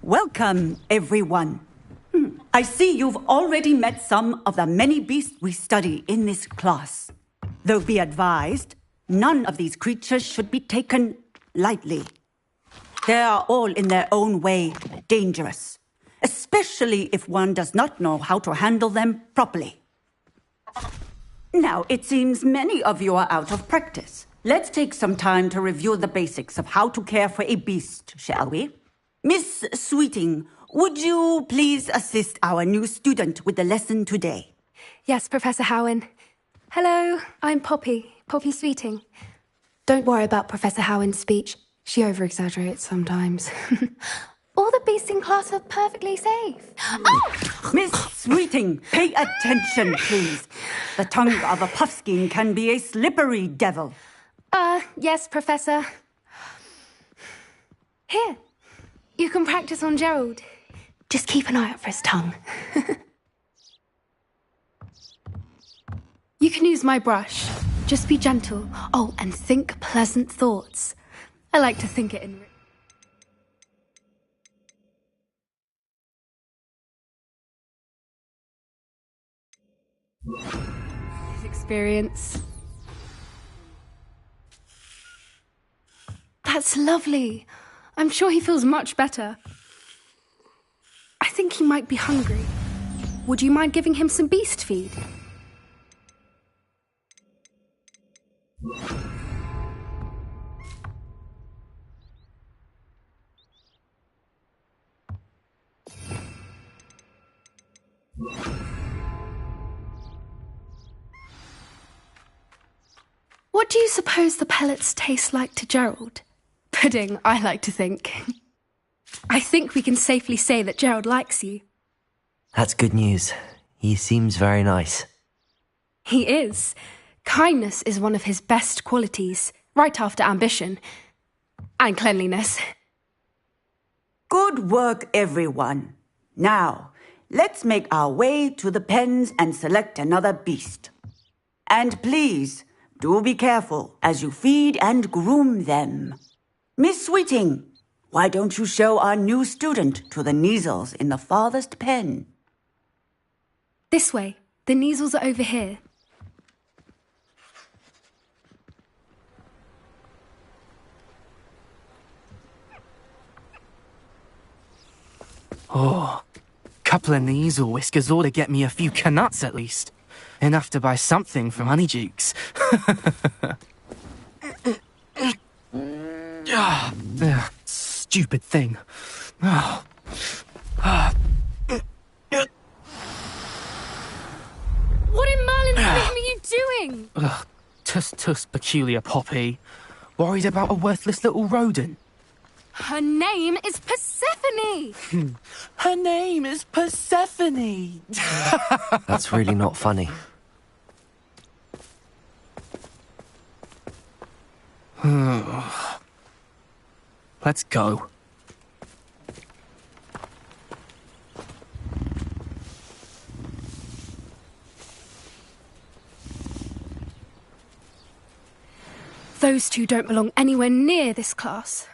Welcome, everyone. I see you've already met some of the many beasts we study in this class. Though be advised, none of these creatures should be taken lightly. They are all in their own way dangerous, especially if one does not know how to handle them properly. Now, it seems many of you are out of practice. Let's take some time to review the basics of how to care for a beast, shall we? Miss Sweeting, would you please assist our new student with the lesson today? Yes, Professor Howen. Hello, I'm Poppy Sweeting. Don't worry about Professor Howen's speech. She over-exaggerates sometimes. All the beasts in class are perfectly safe. Oh! Miss Sweeting, pay attention, please. The tongue of a puffskein can be a slippery devil. Yes, Professor. Here, you can practice on Gerald. Just keep an eye out for his tongue. You can use my brush. Just be gentle. Oh, and think pleasant thoughts. I like to think it in... His experience. That's lovely. I'm sure he feels much better. I think he might be hungry. Would you mind giving him some beast feed? What do you suppose the pellets taste like to Gerald? Pudding, I like to think. I think we can safely say that Gerald likes you. That's good news. He seems very nice. He is. Kindness is one of his best qualities, right after ambition. And cleanliness. Good work, everyone. Now, let's make our way to the pens and select another beast. And please, do be careful as you feed and groom them. Miss Sweeting, why don't you show our new student to the Kneazles in the farthest pen? This way. The Kneazles are over here. Oh, couple of Kneazle whiskers ought to get me a few canuts at least. Enough to buy something from Honeydukes. Stupid thing. Oh. What in Merlin's name are you doing? Tuss, peculiar Poppy. Worried about a worthless little rodent. Her name is Persephone! Her name is Persephone! That's really not funny. Let's go. Those two don't belong anywhere near this class.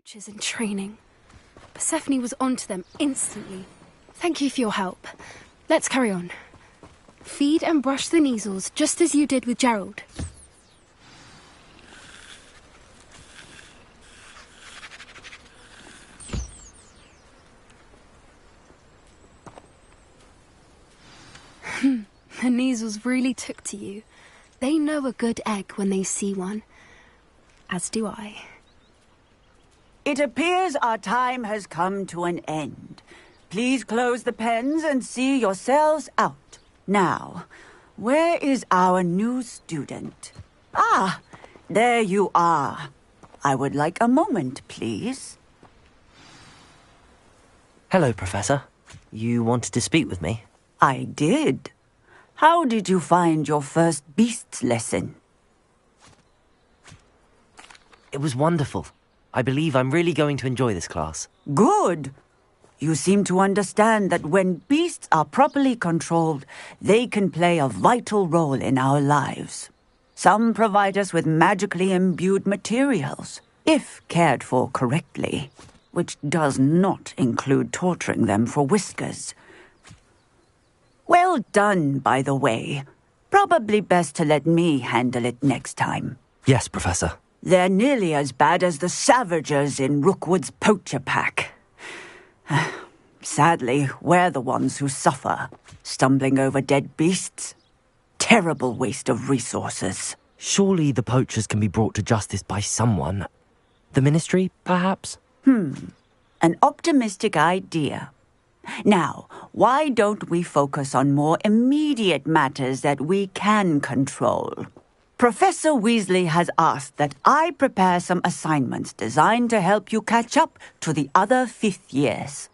poachers in training. Persephone was onto them instantly. Thank you for your help. Let's carry on. Feed and brush the Neasels just as you did with Gerald. The Neasels really took to you. They know a good egg when they see one. As do I. It appears our time has come to an end. Please close the pens and see yourselves out. Now, where is our new student? Ah, there you are. I would like a moment, please. Hello, Professor. You wanted to speak with me? I did. How did you find your first beasts lesson? It was wonderful. I believe I'm really going to enjoy this class. Good. You seem to understand that when beasts are properly controlled, they can play a vital role in our lives. Some provide us with magically imbued materials, if cared for correctly, which does not include torturing them for whiskers. Well done, by the way. Probably best to let me handle it next time. Yes, Professor. They're nearly as bad as the Savagers in Rookwood's poacher pack. Sadly, we're the ones who suffer, stumbling over dead beasts. Terrible waste of resources. Surely the poachers can be brought to justice by someone. The Ministry, perhaps? An optimistic idea. Now, why don't we focus on more immediate matters that we can control? Professor Weasley has asked that I prepare some assignments designed to help you catch up to the other fifth years.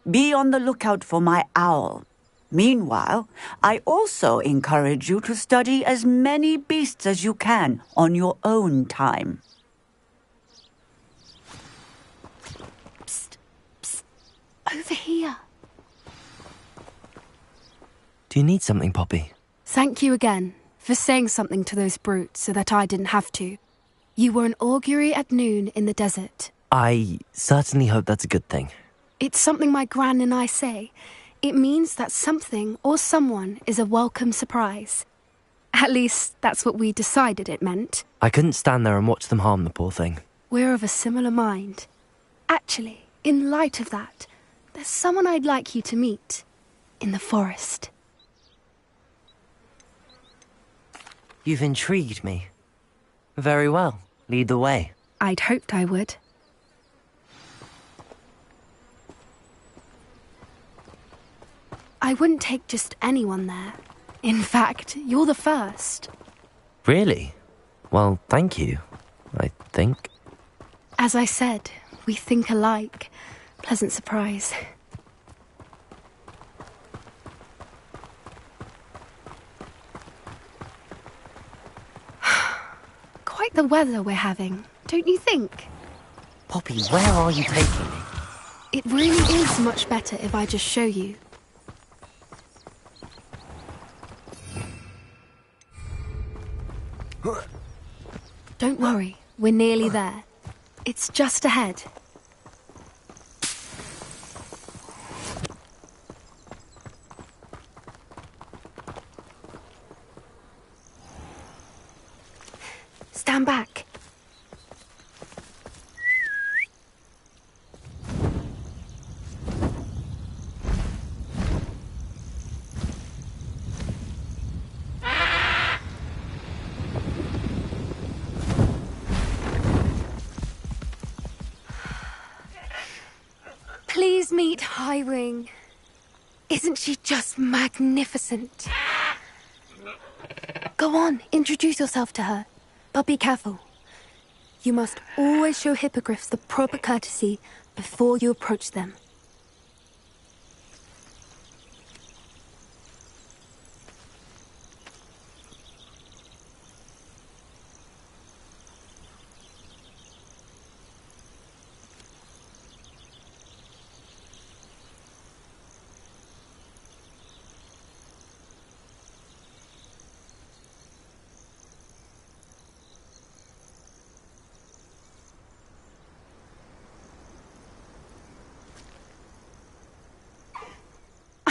Be on the lookout for my owl. Meanwhile, I also encourage you to study as many beasts as you can on your own time. Psst, psst. Over here. Do you need something, Poppy? Thank you again for saying something to those brutes so that I didn't have to. You were an augury at noon in the desert. I certainly hope that's a good thing. It's something my gran and I say. It means that something or someone is a welcome surprise. At least, that's what we decided it meant. I couldn't stand there and watch them harm the poor thing. We're of a similar mind. Actually, in light of that, there's someone I'd like you to meet. In the forest. You've intrigued me. Very well. Lead the way. I'd hoped I would. I wouldn't take just anyone there. In fact, you're the first. Really? Well, thank you, I think. As I said, we think alike. Pleasant surprise. Quite the weather we're having, don't you think? Poppy, where are you taking me? It really is much better if I just show you. Don't worry, we're nearly there. It's just ahead. Stand back. Please meet Highwing. Isn't she just magnificent? Go on, introduce yourself to her. But be careful. You must always show hippogriffs the proper courtesy before you approach them.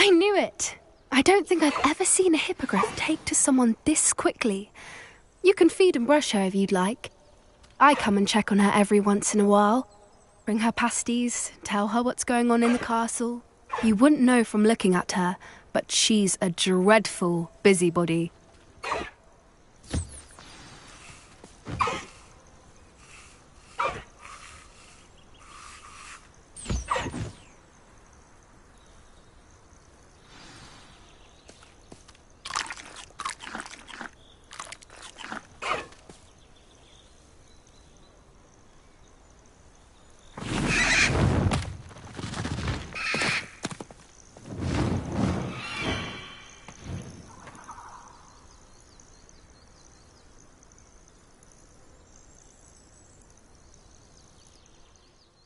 I knew it. I don't think I've ever seen a hippogriff take to someone this quickly. You can feed and brush her if you'd like. I come and check on her every once in a while. Bring her pasties, tell her what's going on in the castle. You wouldn't know from looking at her, but she's a dreadful busybody.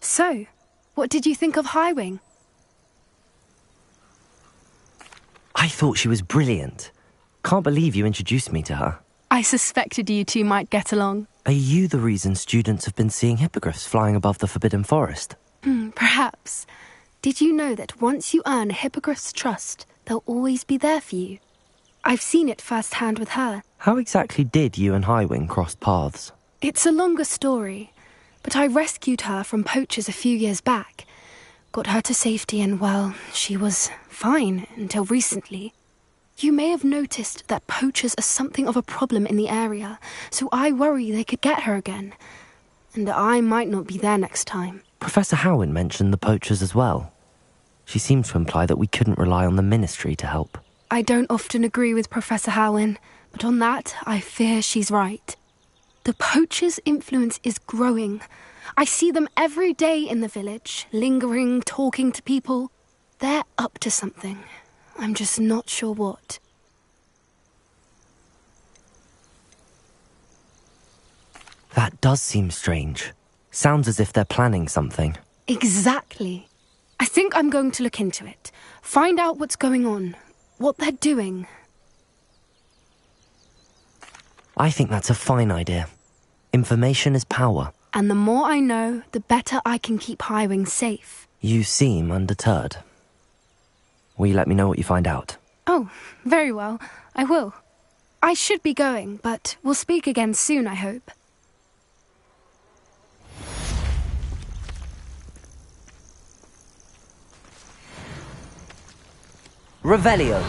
So, what did you think of Highwing? I thought she was brilliant. Can't believe you introduced me to her. I suspected you two might get along. Are you the reason students have been seeing hippogriffs flying above the Forbidden Forest? Perhaps. Did you know that once you earn a hippogriff's trust, they'll always be there for you? I've seen it firsthand with her. How exactly did you and Highwing cross paths? It's a longer story, but I rescued her from poachers a few years back. Got her to safety and, well, she was fine until recently. You may have noticed that poachers are something of a problem in the area, so I worry they could get her again. And I might not be there next time. Professor Howin mentioned the poachers as well. She seemed to imply that we couldn't rely on the ministry to help. I don't often agree with Professor Howin, but on that, I fear she's right. The poachers' influence is growing. I see them every day in the village, lingering, talking to people. They're up to something. I'm just not sure what. That does seem strange. Sounds as if they're planning something. Exactly. I think I'm going to look into it. Find out what's going on, what they're doing. I think that's a fine idea. Information is power. And the more I know, the better I can keep Highwing safe. You seem undeterred. Will you let me know what you find out? Oh, very well. I will. I should be going, but we'll speak again soon, I hope. Revelio.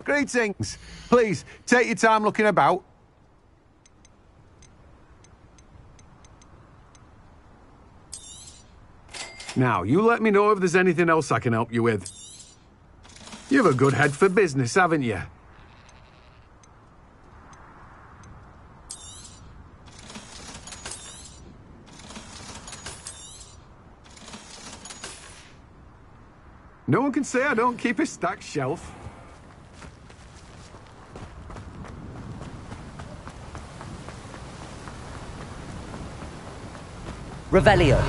Greetings. Please, take your time looking about. Now, you let me know if there's anything else I can help you with. You've a good head for business, haven't you? No one can say I don't keep a stacked shelf. Revelio.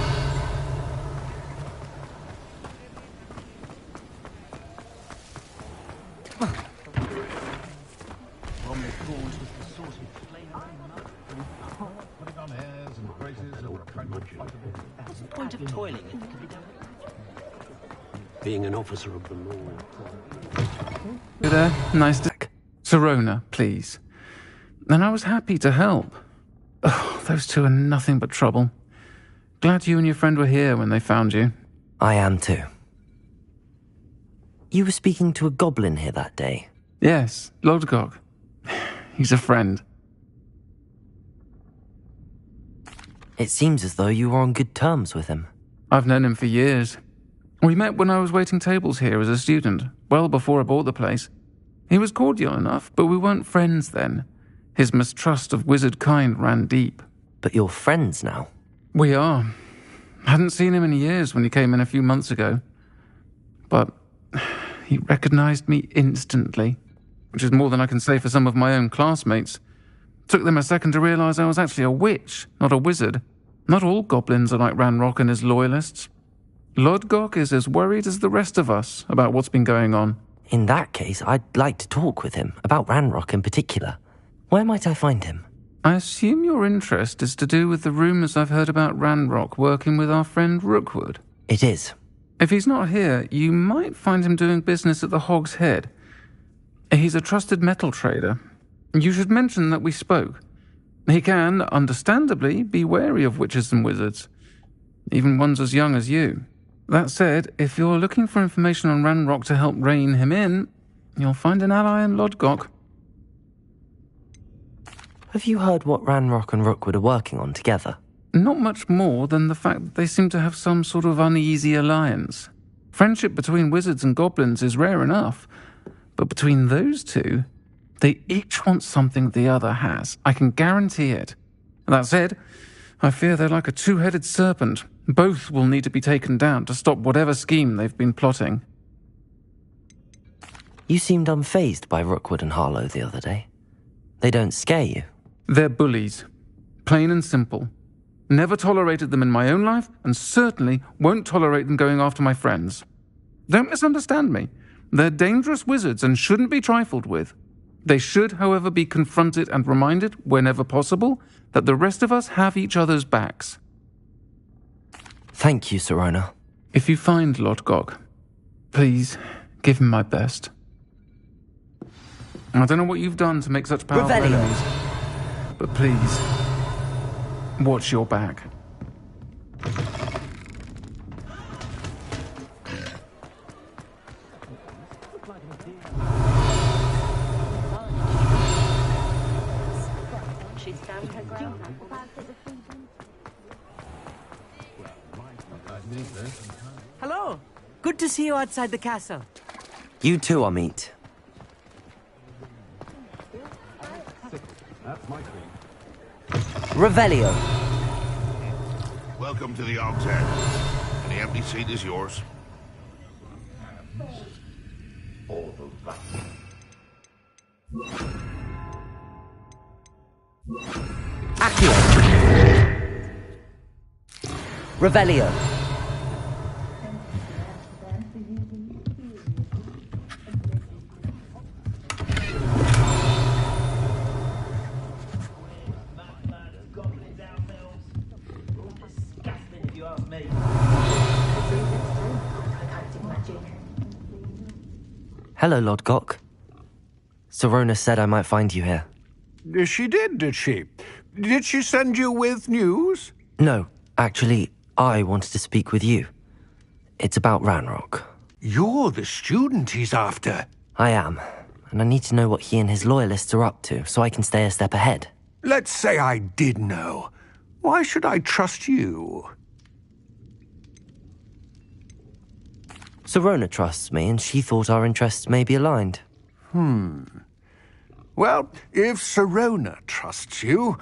What's the point of toiling? It can be done. Being an officer of the law. You there? Nice to... Sirona, please. And I was happy to help. Oh, those two are nothing but trouble. Glad you and your friend were here when they found you. I am too. You were speaking to a goblin here that day? Yes, Lodgok. He's a friend. It seems as though you were on good terms with him. I've known him for years. We met when I was waiting tables here as a student, well before I bought the place. He was cordial enough, but we weren't friends then. His mistrust of wizard kind ran deep. But you're friends now? We are. Hadn't seen him in years when he came in a few months ago. But he recognized me instantly, which is more than I can say for some of my own classmates. Took them a second to realize I was actually a witch, not a wizard. Not all goblins are like Ranrock and his loyalists. Lodgok is as worried as the rest of us about what's been going on. In that case, I'd like to talk with him, about Ranrock in particular. Where might I find him? I assume your interest is to do with the rumours I've heard about Ranrock working with our friend Rookwood. It is. If he's not here, you might find him doing business at the Hog's Head. He's a trusted metal trader. You should mention that we spoke. He can, understandably, be wary of witches and wizards, even ones as young as you. That said, if you're looking for information on Ranrock to help rein him in, you'll find an ally in Lodgok. Have you heard what Ranrock and Rookwood are working on together? Not much more than the fact that they seem to have some sort of uneasy alliance. Friendship between wizards and goblins is rare enough, but between those two, they each want something the other has. I can guarantee it. That said, I fear they're like a two-headed serpent. Both will need to be taken down to stop whatever scheme they've been plotting. You seemed unfazed by Rookwood and Harlow the other day. They don't scare you. They're bullies. Plain and simple. Never tolerated them in my own life, and certainly won't tolerate them going after my friends. Don't misunderstand me. They're dangerous wizards and shouldn't be trifled with. They should, however, be confronted and reminded, whenever possible, that the rest of us have each other's backs. Thank you, Sirona. If you find Lodgok, please give him my best. I don't know what you've done to make such powerful Revelio. enemies, but please, watch your back. Hello. Good to see you outside the castle. You too, Amit. Revelio. Welcome to the Hog's Head. Any empty seat is yours. All the Accio. Revelio. Hello, Lodgok. Sirona said I might find you here. She did she? Did she send you with news? No, actually, I wanted to speak with you. It's about Ranrock. You're the student he's after. I am, and I need to know what he and his loyalists are up to so I can stay a step ahead. Let's say I did know. Why should I trust you? Serona trusts me, and she thought our interests may be aligned. Well, if Serona trusts you,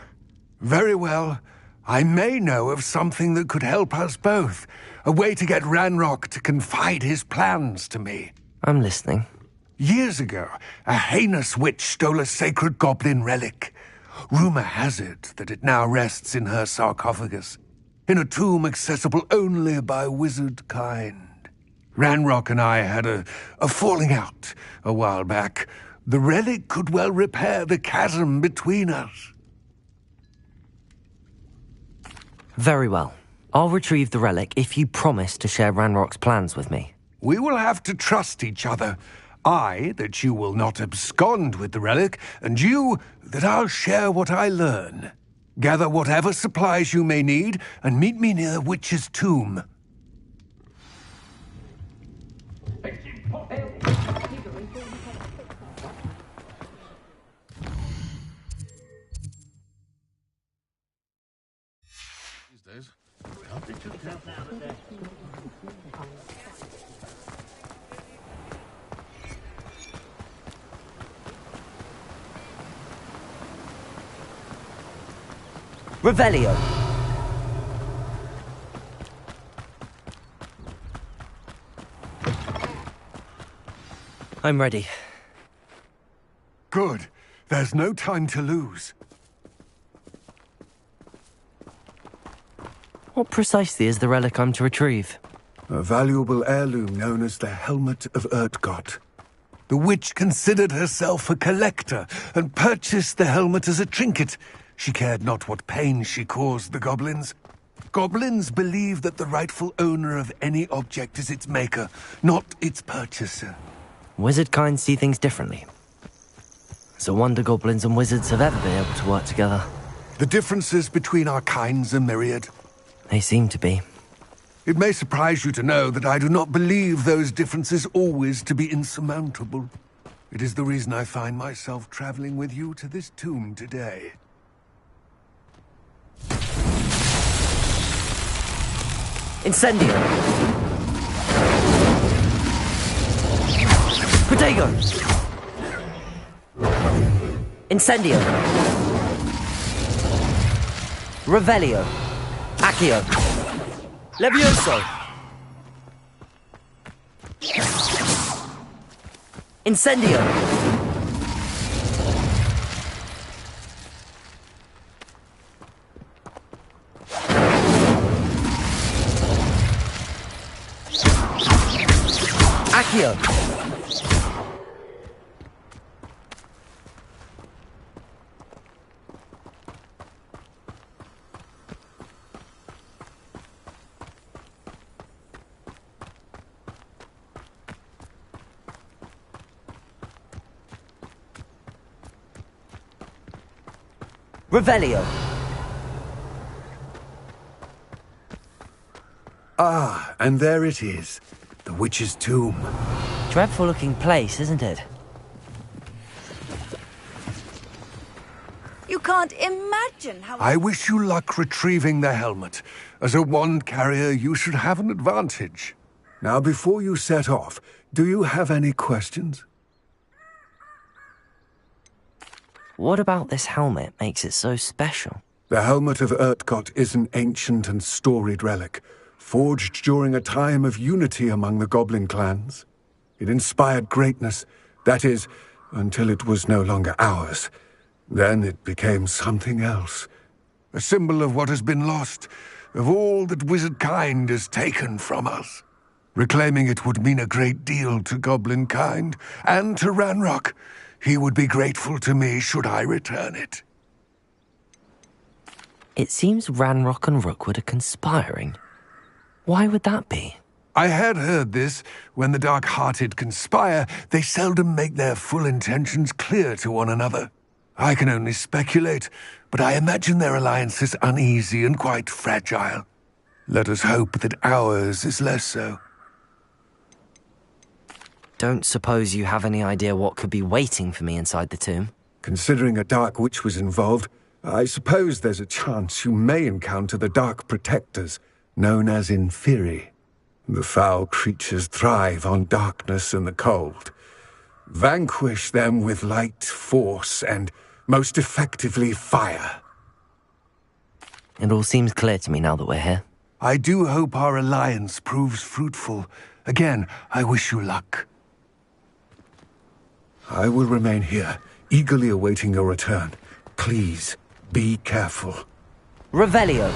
very well. I may know of something that could help us both. A way to get Ranrock to confide his plans to me. I'm listening. Years ago, a heinous witch stole a sacred goblin relic. Rumor has it that it now rests in her sarcophagus, in a tomb accessible only by wizard kind. Ranrock and I had a falling out a while back. The relic could well repair the chasm between us. Very well. I'll retrieve the relic if you promise to share Ranrock's plans with me. We will have to trust each other. I, that you will not abscond with the relic, and you, that I'll share what I learn. Gather whatever supplies you may need, and meet me near the witch's tomb. Revelio. I'm ready. Good. There's no time to lose. What precisely is the relic I'm to retrieve? A valuable heirloom known as the Helmet of Urtkot. The witch considered herself a collector and purchased the helmet as a trinket. She cared not what pain she caused the goblins. Goblins believe that the rightful owner of any object is its maker, not its purchaser. Wizard kind see things differently. It's a wonder goblins and wizards have ever been able to work together. The differences between our kinds are myriad. They seem to be. It may surprise you to know that I do not believe those differences always to be insurmountable. It is the reason I find myself traveling with you to this tomb today. Incendio! Protego! Incendio! Revelio! Accio! Levioso! Incendio! Accio! Revelio! Ah, and there it is. The witch's tomb. Dreadful looking place, isn't it? You can't imagine how... I wish you luck retrieving the helmet. As a wand carrier, you should have an advantage. Now, before you set off, do you have any questions? What about this helmet makes it so special? The Helmet of Urtkot is an ancient and storied relic, forged during a time of unity among the goblin clans. It inspired greatness, that is, until it was no longer ours. Then it became something else. A symbol of what has been lost, of all that wizard kind has taken from us. Reclaiming it would mean a great deal to goblin kind, and to Ranrock. He would be grateful to me should I return it. It seems Ranrock and Rookwood are conspiring. Why would that be? I had heard this. When the dark-hearted conspire, they seldom make their full intentions clear to one another. I can only speculate, but I imagine their alliance is uneasy and quite fragile. Let us hope that ours is less so. Don't suppose you have any idea what could be waiting for me inside the tomb? Considering a dark witch was involved, I suppose there's a chance you may encounter the Dark Protectors, known as Inferi. The foul creatures thrive on darkness and the cold. Vanquish them with light, force, and, most effectively, fire. It all seems clear to me now that we're here. I do hope our alliance proves fruitful. Again, I wish you luck. I will remain here, eagerly awaiting your return. Please, be careful. Revelio.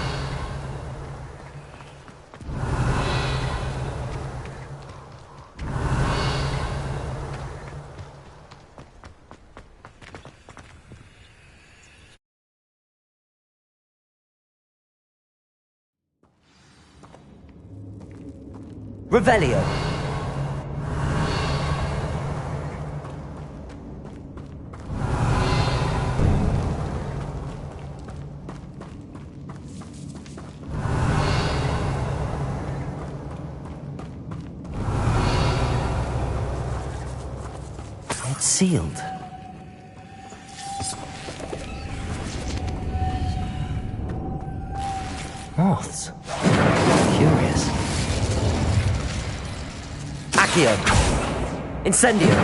Revelio. It's sealed. Moths. Curious. Accio. Incendio.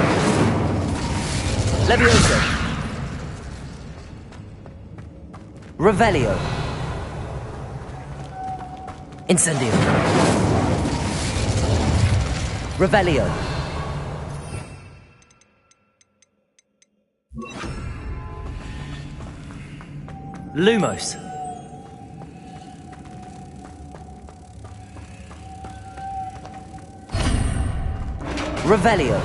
Levioso. Revelio. Incendio. Revelio. Lumos. Revelio.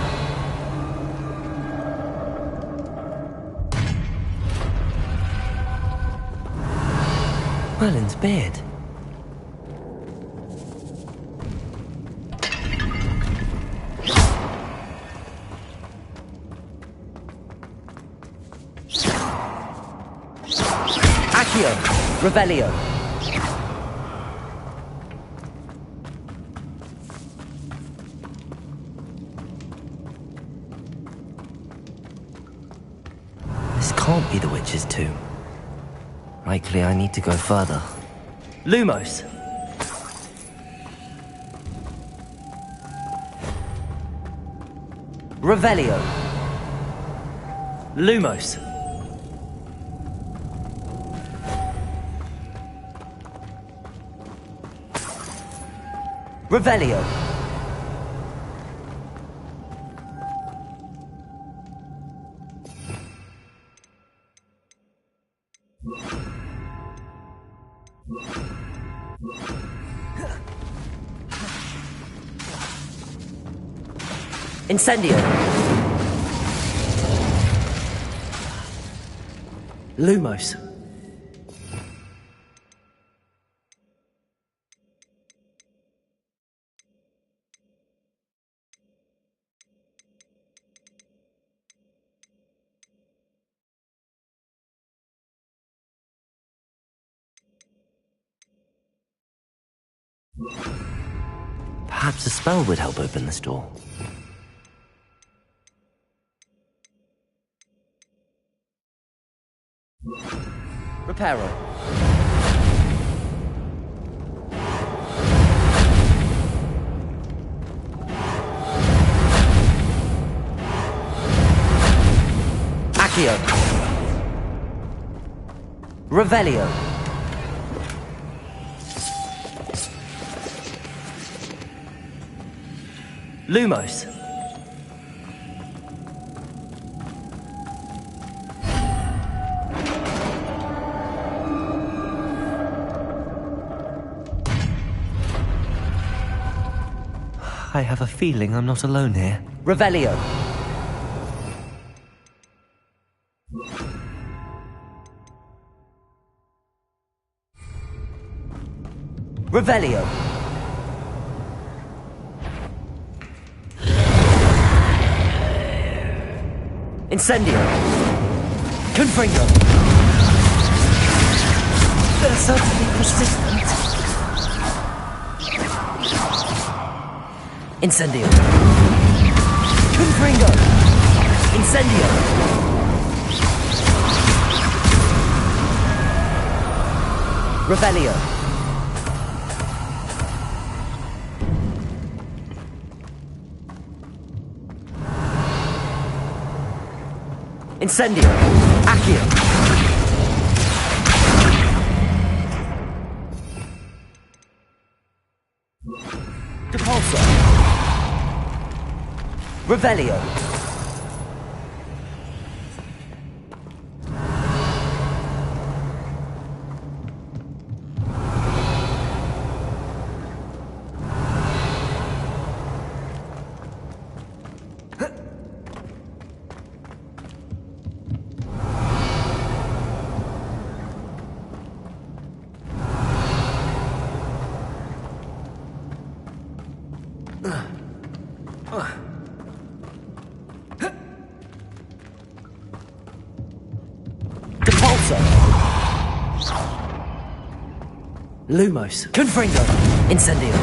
Merlin's beard. Accio. Revelio. Can't be the witch's tomb. Likely I need to go further. Lumos. Revelio. Lumos. Revelio. Incendio. Lumos. Perhaps a spell would help open this door. Reparo. Accio. Revelio. Lumos. I have a feeling I'm not alone here. Revelio. Revelio. Incendio. Confringo. They're certainly persistent. Incendio. Confringo. Incendio. Revelio. Incendio. Accio. Depulso. Revelio. Depulso. Lumos. Confringo. Incendio.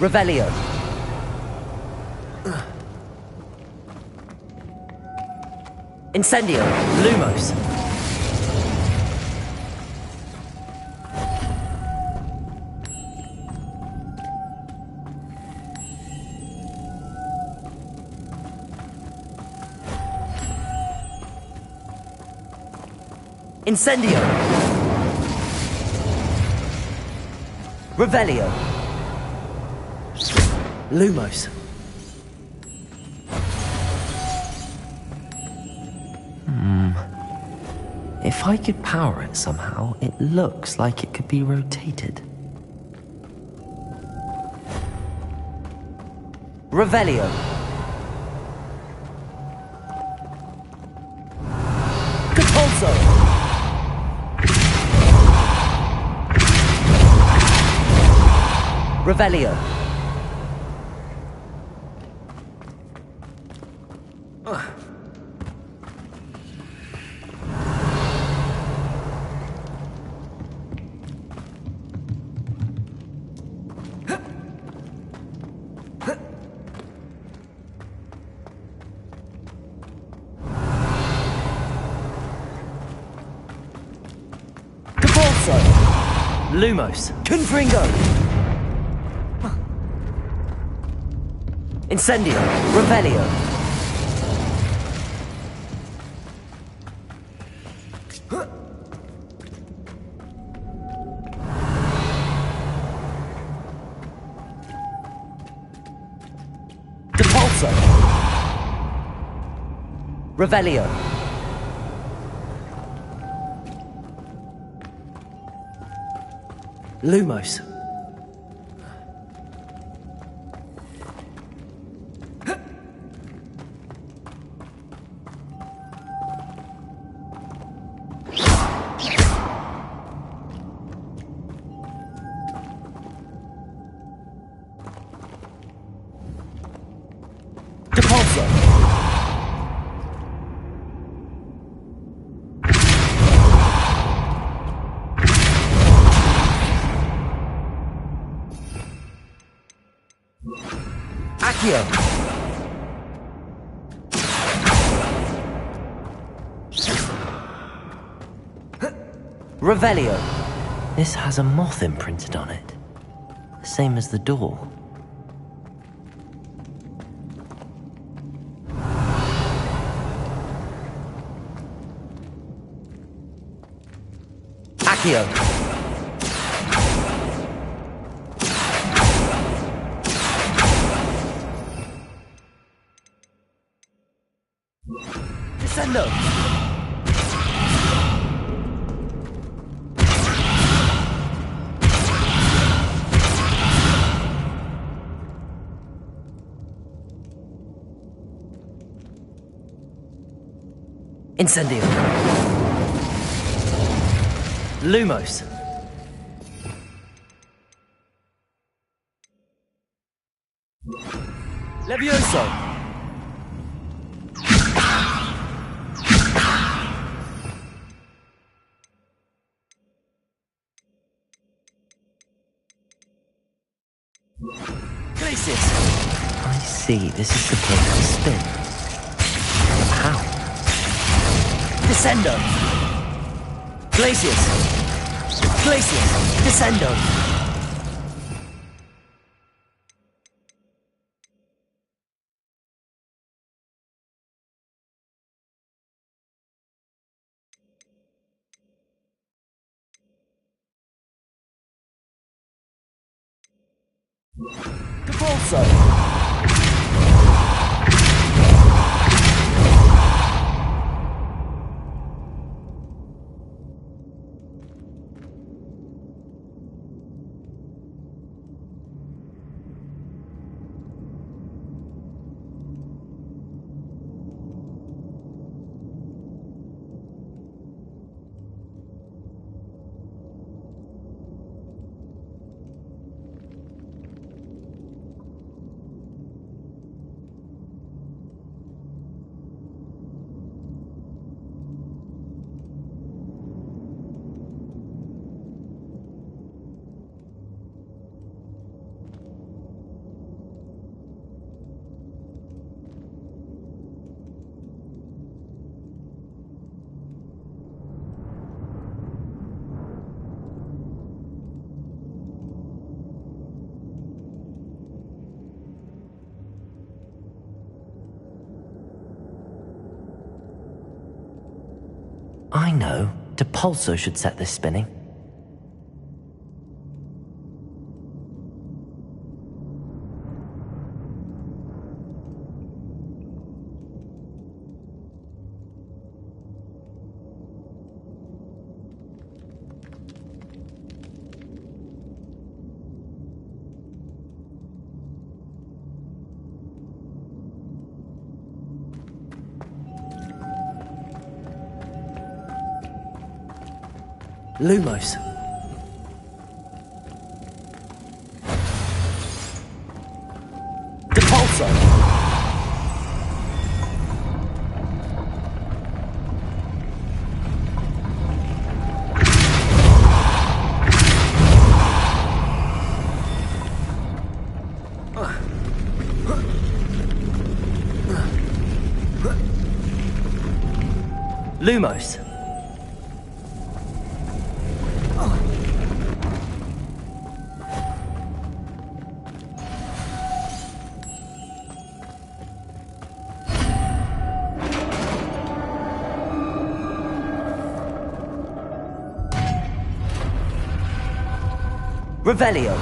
Revelio. Incendio. Lumos. Incendio. Revelio. Lumos. If I could power it somehow, it looks like it could be rotated. Revelio. Depulso. Revelio. Depulso. Lumos. Confringo. Incendio. Revelio. Depulso. Revelio. Lumos. Depulso. Accio. Revelio. This has a moth imprinted on it. The same as the door. Accio. Descendo. Incendio. Lumos. Levioso. Glacius. I see, this is supposed to spin. But how? Descendo. Glacius. Glacius. Descendo. I know. Depulso should set this spinning. Lumos. Depulso. Lumos. Revelio.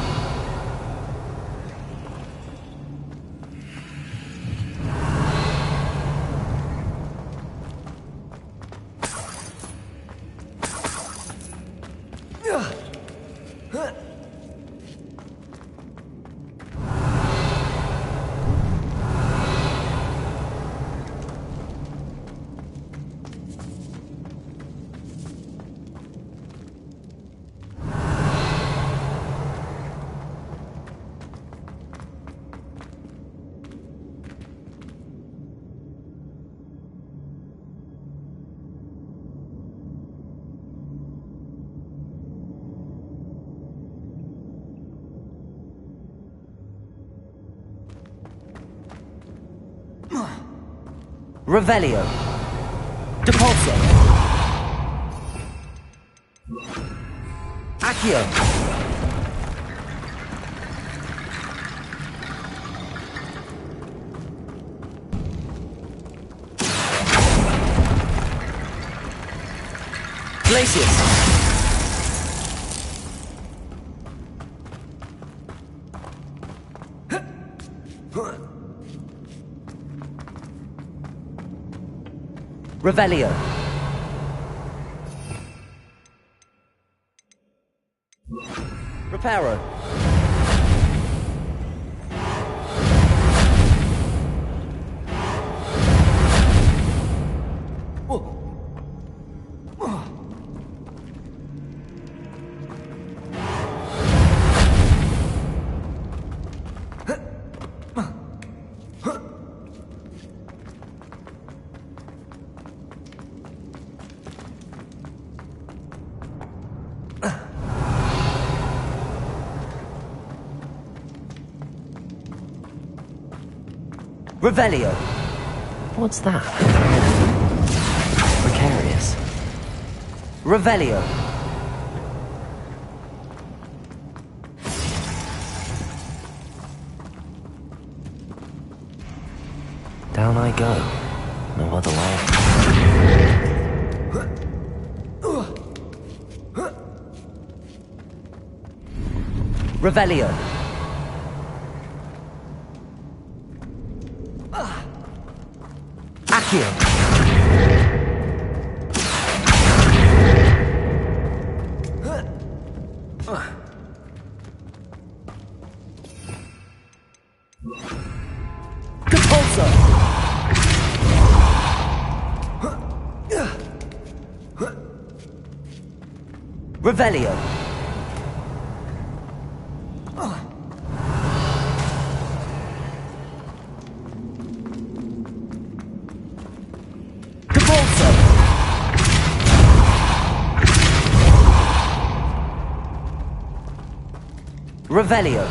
Revelio. Depulso. Accio. Glacius. Revelio. Reparo. Revelio. What's that? Precarious. Revelio. Down I go. No other way. Revelio. Accio. Compulso. Revelio. Compulso. Revelio.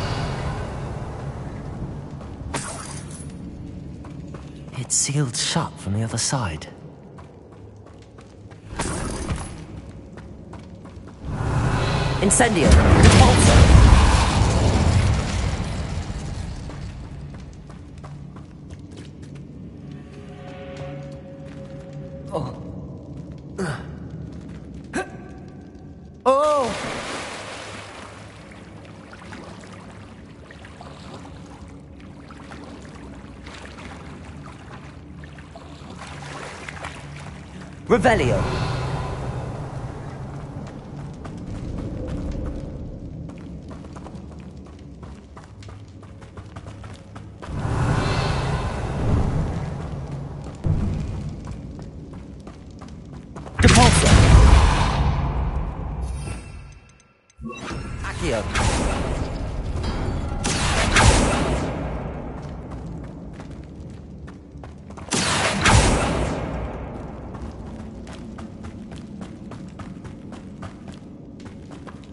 It's sealed shut from the other side. Incendio. Compulso. Oh! Revelio. Compulso. Accio.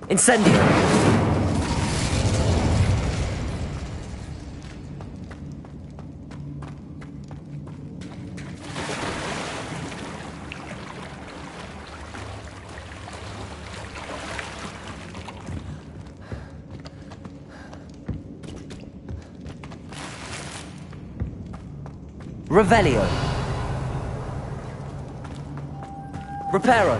Incendio. Revelio. Reparo.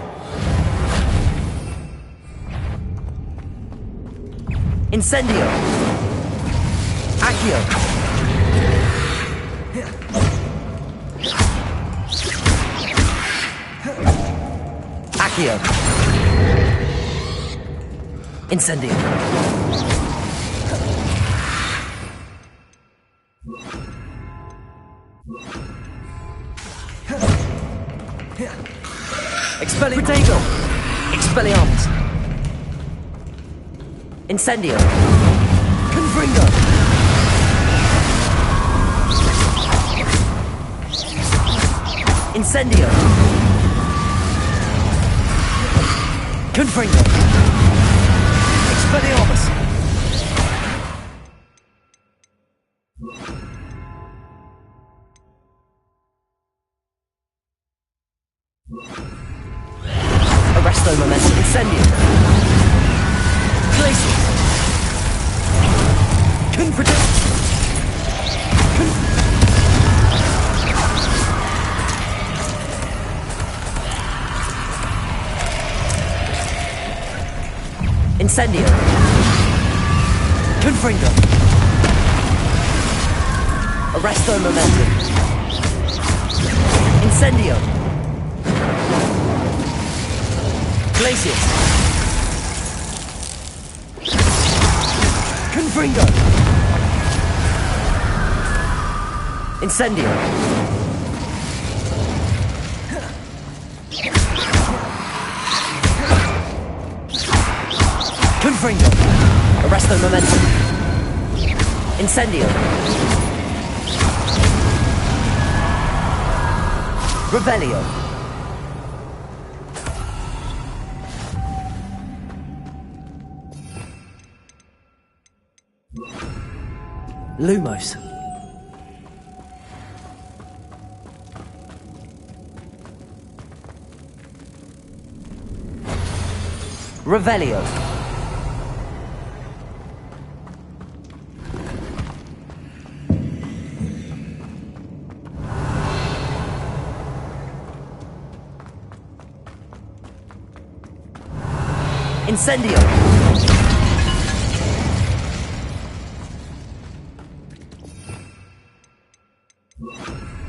Incendio. Accio. Accio. Incendio. Protego. Expelliarmus. Incendio. Confringo. Incendio. Confringo. Expelliarmus. Arresto momentum. Incendio. Glacial. Confringo. Incendio. Confringo. Arresto momentum. Incendio. Glacius. Confringo. Incendio. Confringo. Arresto momentum. Incendio. Revelio. Lumos. Revelio. Incendio.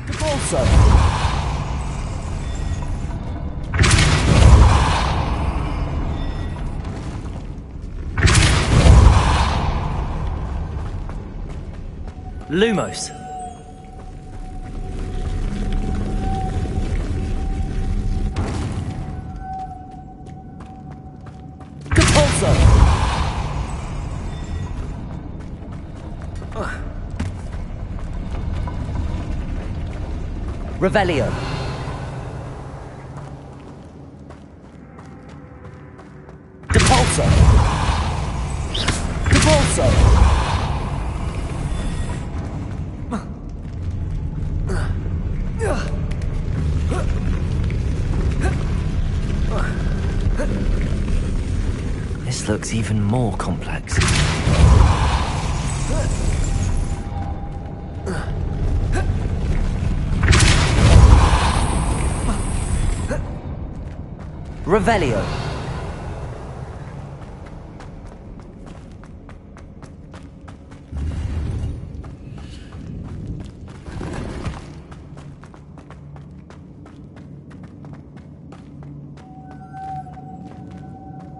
Compulso. Lumos. Depulso. Revelio. Depulso. Depulso. This looks even more complex. Revelio.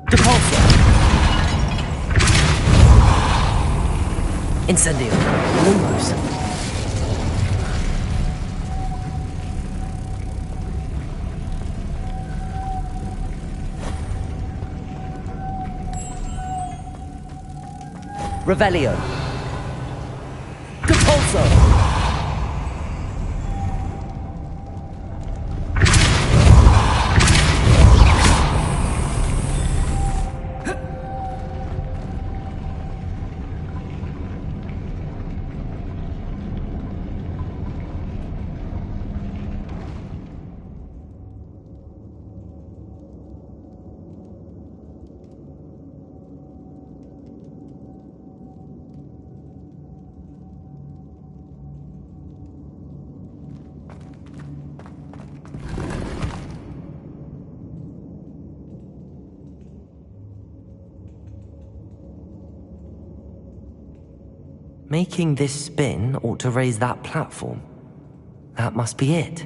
Depulso. Incendio. Lumos. Revelio. Depulso. Making this spin ought to raise that platform. That must be it.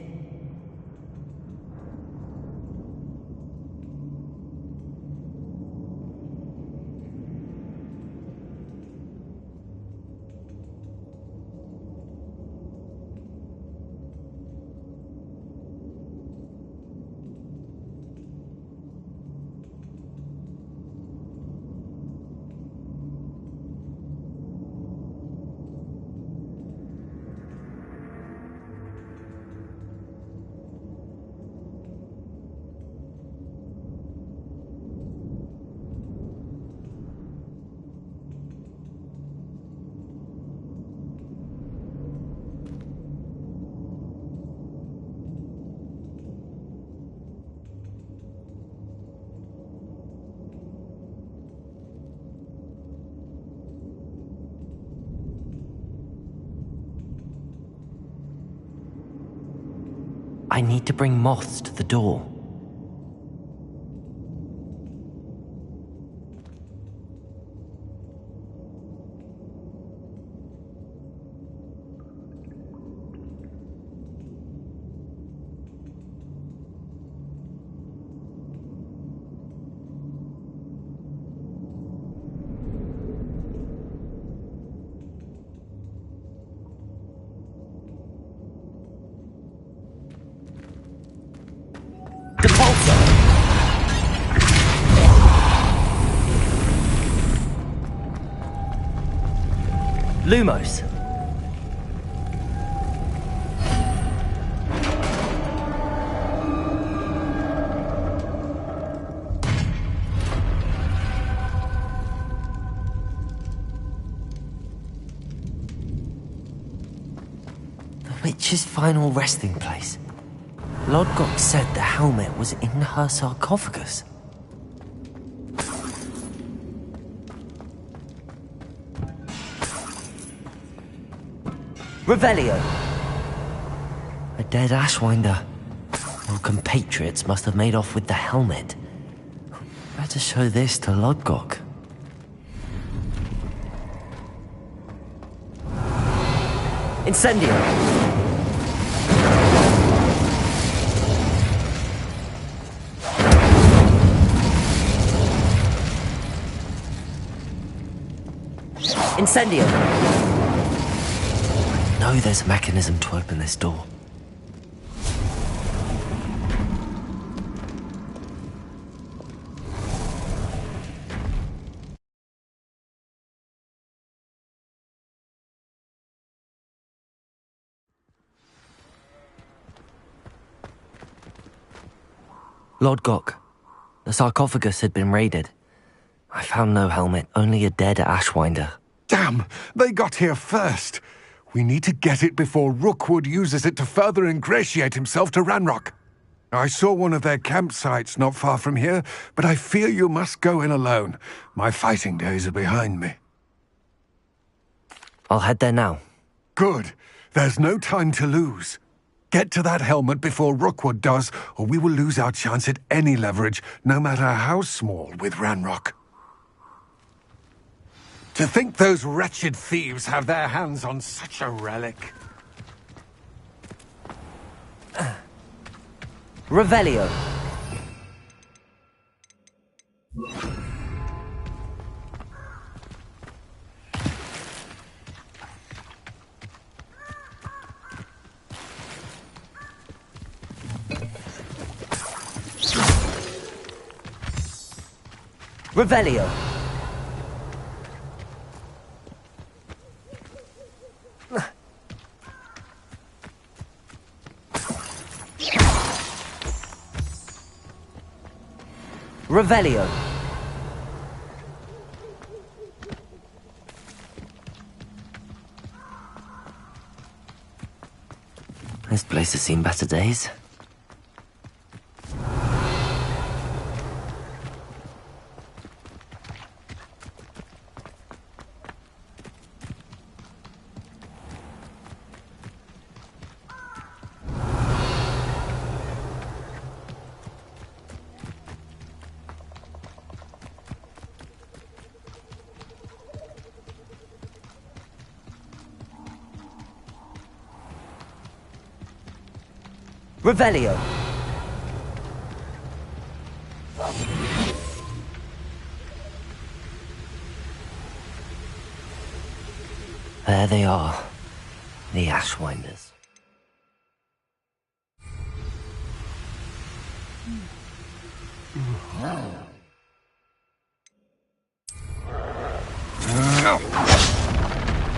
I need to bring moths to the door. Lumos. The witch's final resting place. Lodgok said the helmet was in her sarcophagus. Revelio. A dead Ashwinder. Your compatriots must have made off with the helmet. Better show this to Lodgok. Incendio. Incendio. know there's a mechanism to open this door. Lord Gok, the sarcophagus had been raided. I found no helmet, only a dead Ashwinder. Damn! They got here first. We need to get it before Rookwood uses it to further ingratiate himself to Ranrock. I saw one of their campsites not far from here, but I fear you must go in alone. My fighting days are behind me. I'll head there now. Good. There's no time to lose. Get to that helmet before Rookwood does, or we will lose our chance at any leverage, no matter how small, with Ranrock. To think those wretched thieves have their hands on such a relic. Revelio. Revelio. Revelio. This place has seen better days. Revelio. There they are, the Ashwinders.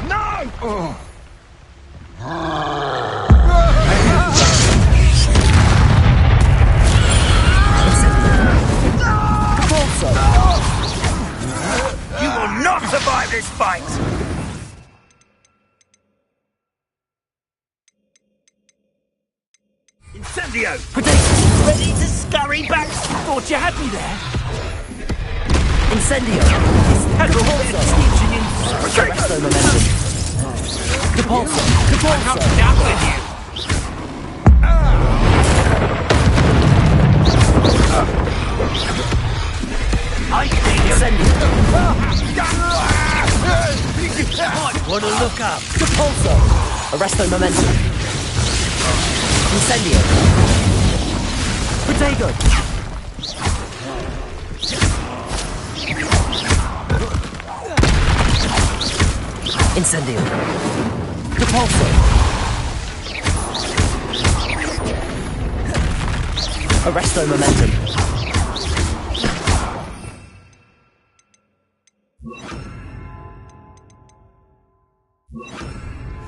No! Oh. You will not survive this fight! Incendio! Ready to scurry back? Thought you had me there. Incendio. Presto momentum. Depulso. I'm done with you. I think Incendio. might want to look up. Depulso. Arresto momentum. Incendio. Protego. Incendio. Depulso. Arresto momentum.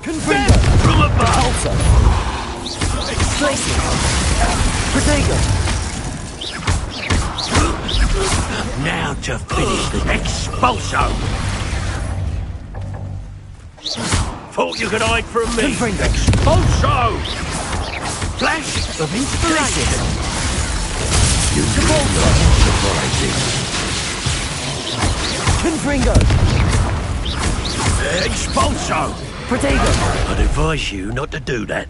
Confirm from above. Depulso. Explosive. Protego. Now to finish the expulso. Thought you could hide from me. Confringo. Expulso. Flash of inspiration. Confringo. Expulso. Protego. I'd advise you not to do that.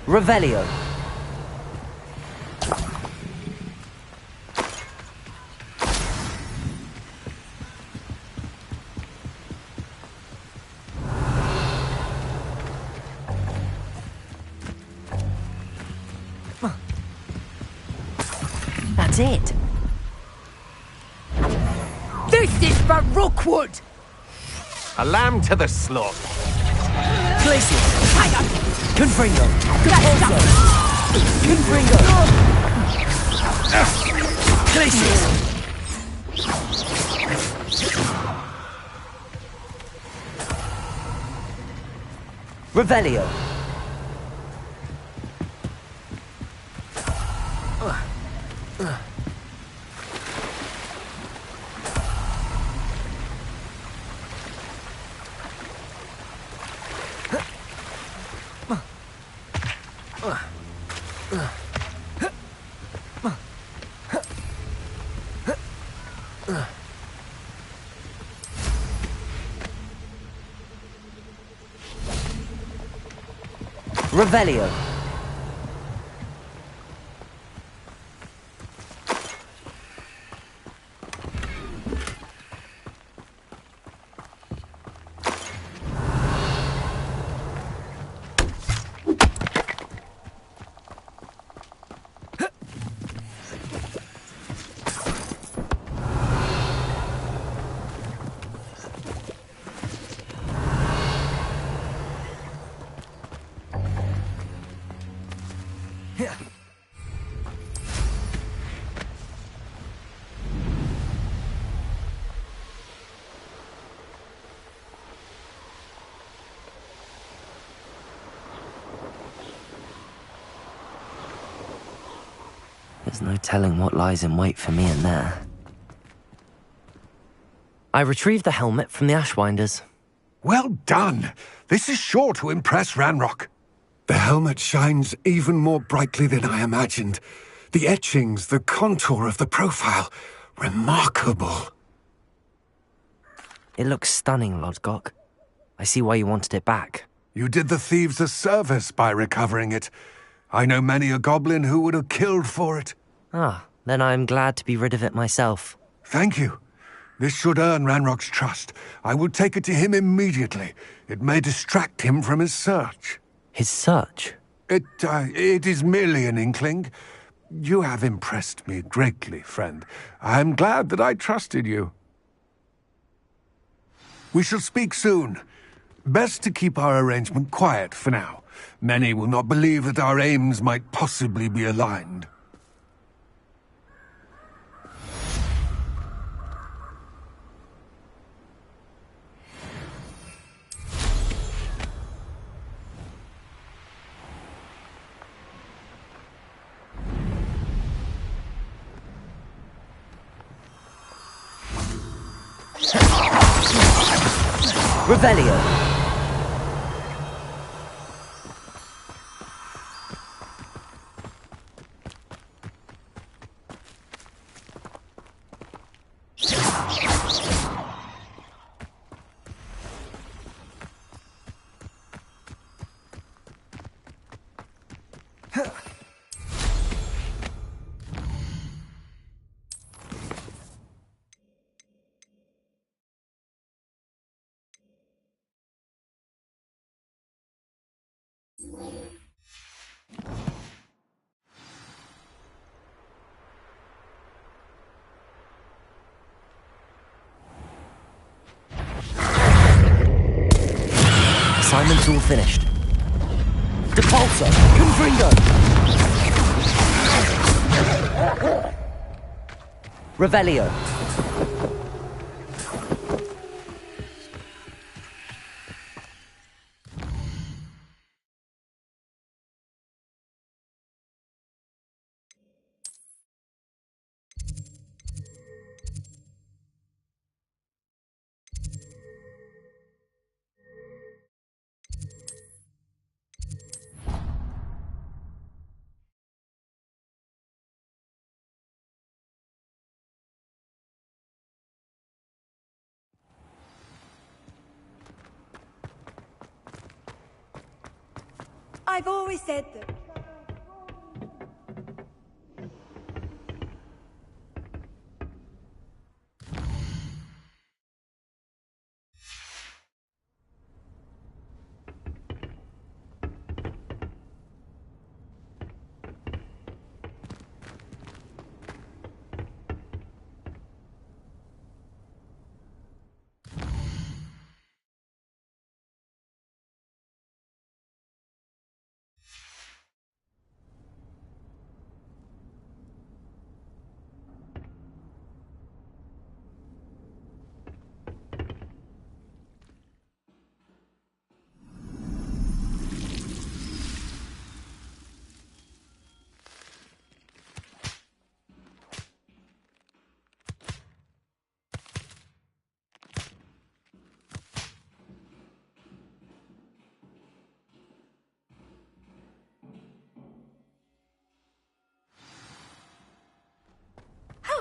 Revelio. it. This is for Rookwood! A lamb to the slaughter. Glacius! Confringo. Compulso. Confringo. Glacius. Revelio. Revelio. There's no telling what lies in wait for me in there. I retrieved the helmet from the Ashwinders. Well done! This is sure to impress Ranrock. The helmet shines even more brightly than I imagined. The etchings, the contour of the profile. Remarkable. It looks stunning, Lodgok. I see why you wanted it back. You did the thieves a service by recovering it. I know many a goblin who would have killed for it. Ah, then I'm glad to be rid of it myself. Thank you. This should earn Ranrock's trust. I will take it to him immediately. It may distract him from his search. His search? It is merely an inkling. You have impressed me greatly, friend. I am glad that I trusted you. We shall speak soon. Best to keep our arrangement quiet for now. Many will not believe that our aims might possibly be aligned. Revelio. Assignment's all finished. Depulso! Confringo! Revelio. I've always said that.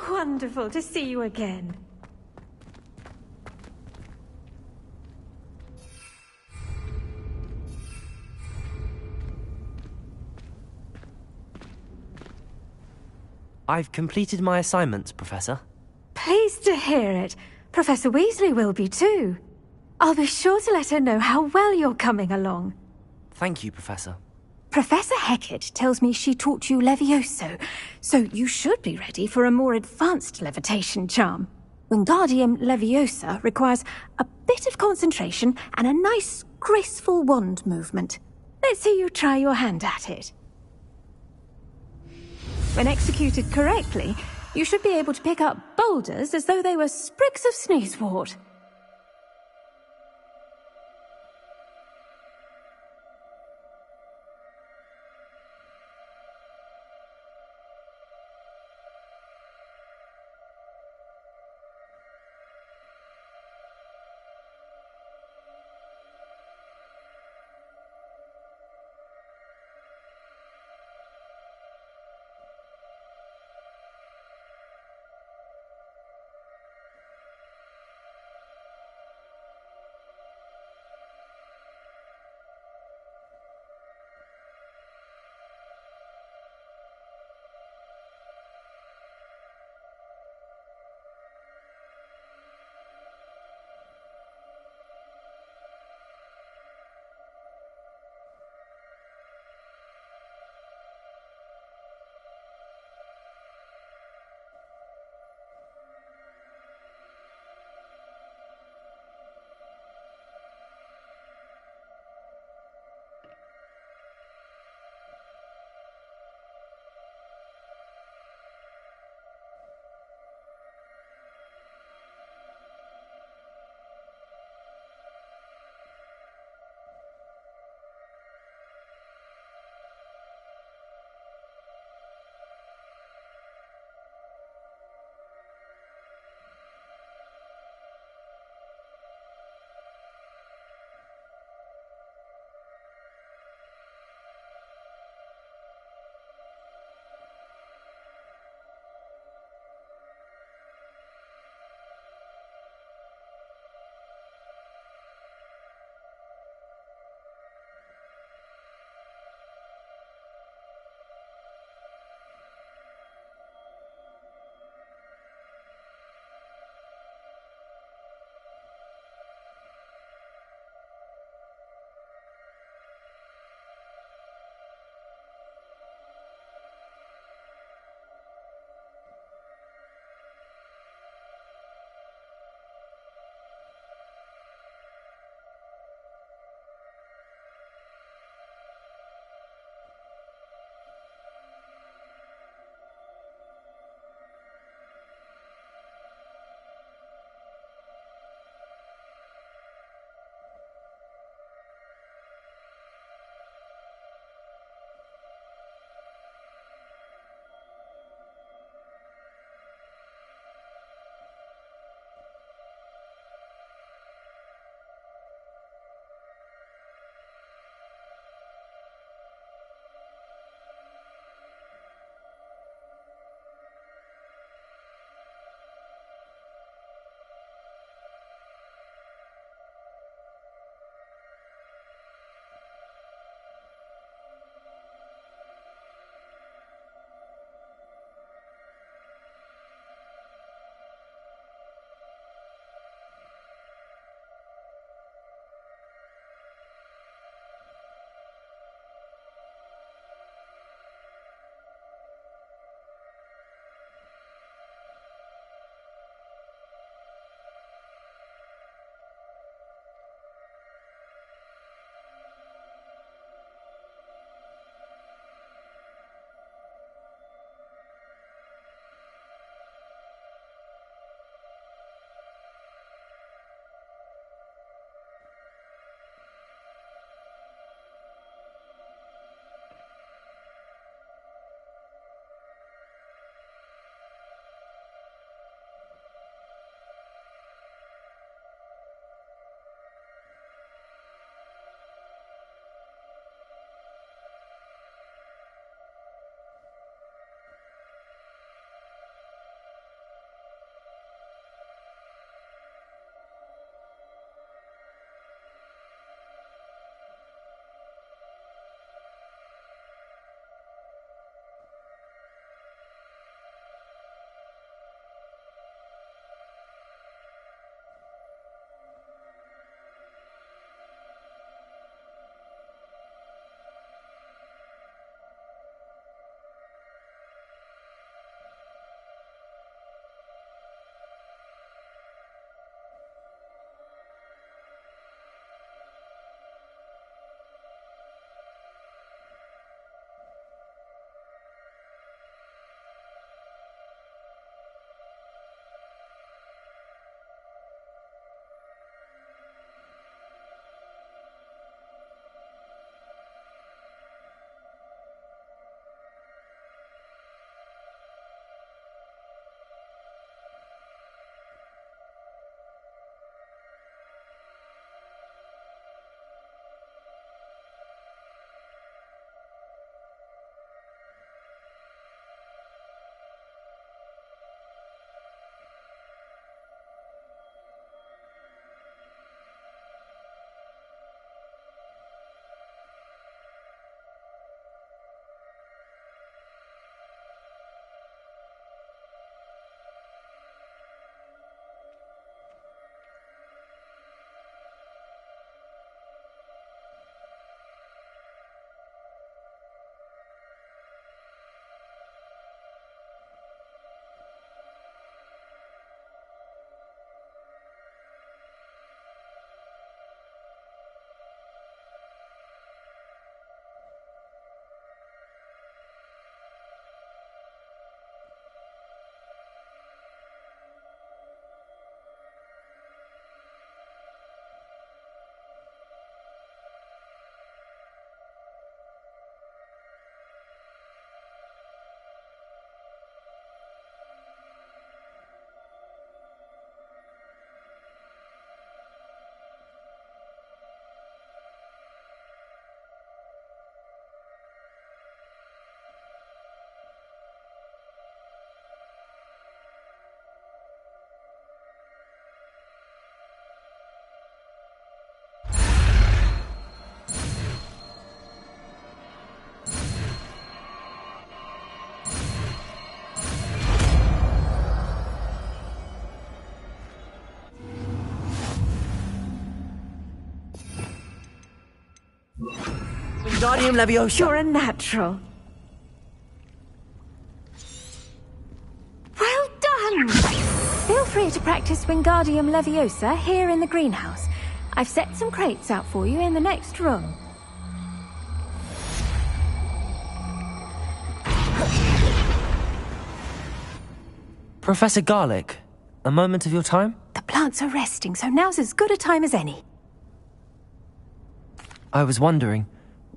wonderful to see you again. I've completed my assignments, Professor. Pleased to hear it. Professor Weasley will be too. I'll be sure to let her know how well you're coming along. Thank you, Professor. Professor Hecat tells me she taught you Levioso, so you should be ready for a more advanced levitation charm. Wingardium Leviosa requires a bit of concentration and a nice, graceful wand movement. Let's see you try your hand at it. When executed correctly, you should be able to pick up boulders as though they were sprigs of sneezewort. Wingardium Leviosa! You're a natural. Well done! Feel free to practice Wingardium Leviosa here in the greenhouse. I've set some crates out for you in the next room. Professor Garlick, a moment of your time? The plants are resting, so now's as good a time as any. I was wondering,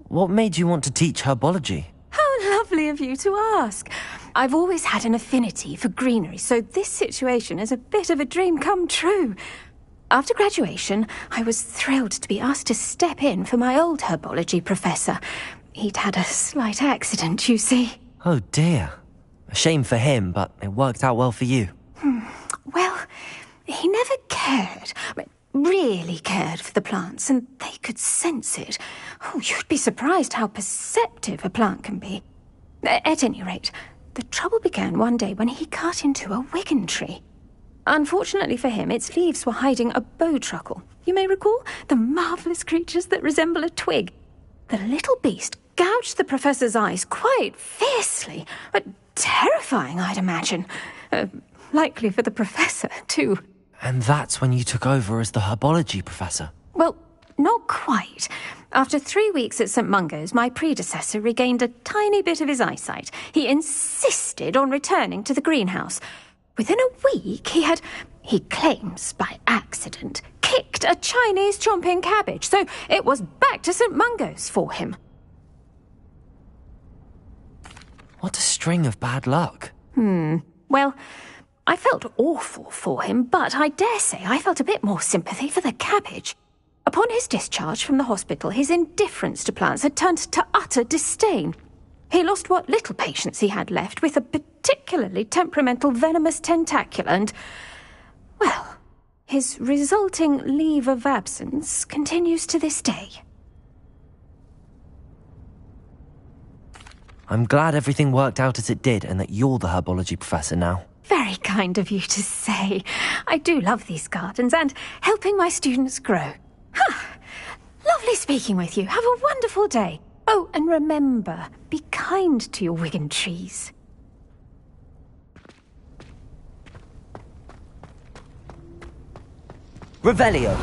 what made you want to teach herbology? How lovely of you to ask. I've always had an affinity for greenery, so this situation is a bit of a dream come true. After graduation, I was thrilled to be asked to step in for my old herbology professor. He'd had a slight accident, you see. Oh dear. A shame for him, but it worked out well for you. Well, he never cared, really cared for the plants, and they could sense it. Oh, you'd be surprised how perceptive a plant can be. At any rate, the trouble began one day when he cut into a wigan tree. Unfortunately for him, its leaves were hiding a bowtruckle. You may recall the marvellous creatures that resemble a twig. The little beast gouged the professor's eyes quite fiercely, but terrifying, I'd imagine. Likely for the professor, too. And that's when you took over as the herbology professor? Well, not quite. After 3 weeks at St. Mungo's, my predecessor regained a tiny bit of his eyesight. He insisted on returning to the greenhouse. Within a week, he claims by accident, kicked a Chinese chomping cabbage, so it was back to St. Mungo's for him. What a string of bad luck. Well, I felt awful for him, but I dare say I felt a bit more sympathy for the cabbage. Upon his discharge from the hospital, his indifference to plants had turned to utter disdain. He lost what little patience he had left with a particularly temperamental venomous tentacula and, well, his resulting leave of absence continues to this day. I'm glad everything worked out as it did and that you're the herbology professor now. Very kind of you to say. I do love these gardens and helping my students grow. Lovely speaking with you. Have a wonderful day. Oh, and remember, be kind to your wigan trees. Revelio.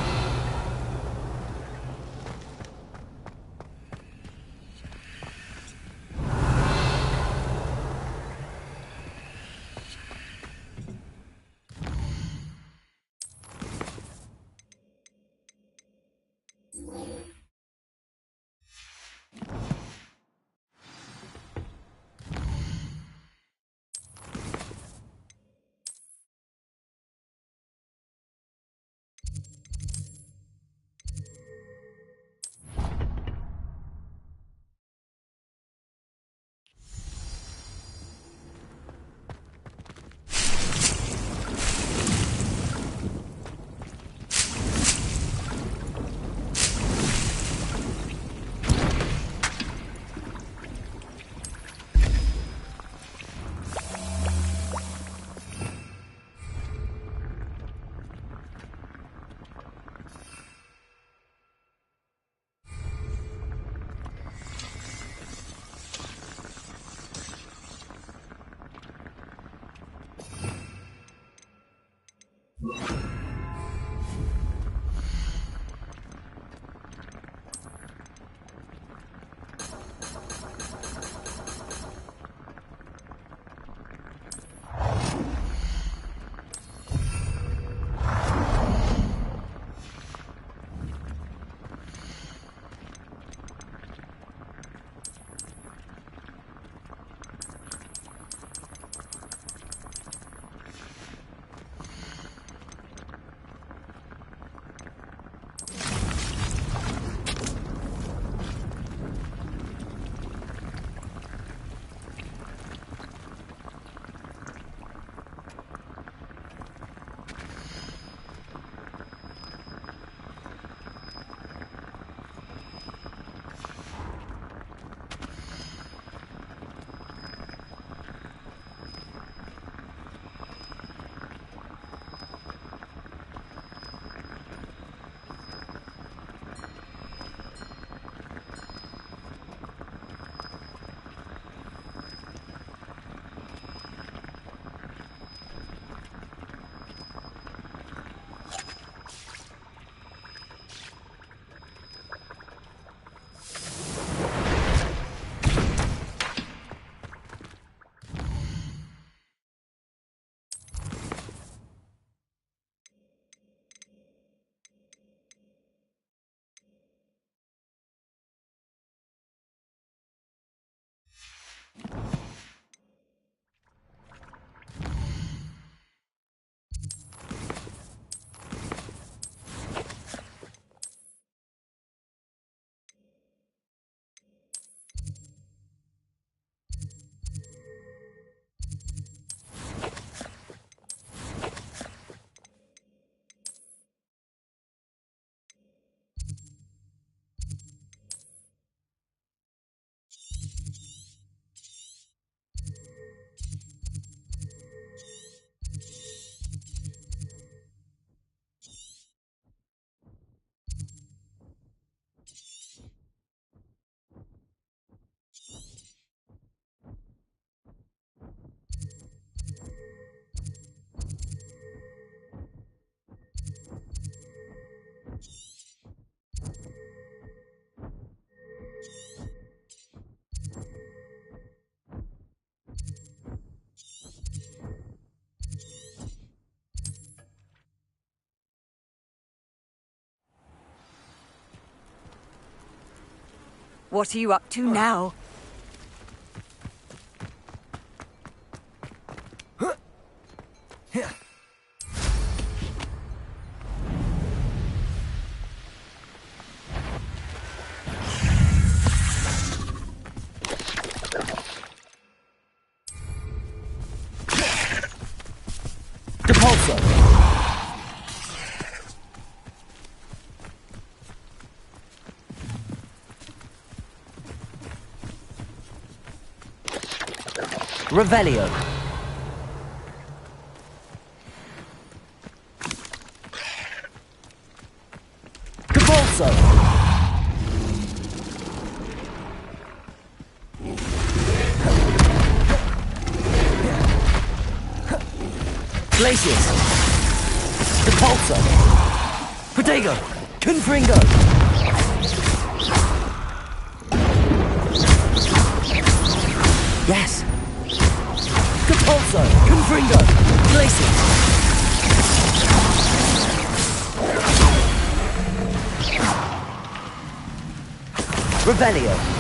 What are you up to now? Depulso! Revelio. Depulso! Glacius! Depulso! Protego! Confringo! Yes! Depulso! Confringo! Glacius! Revelio!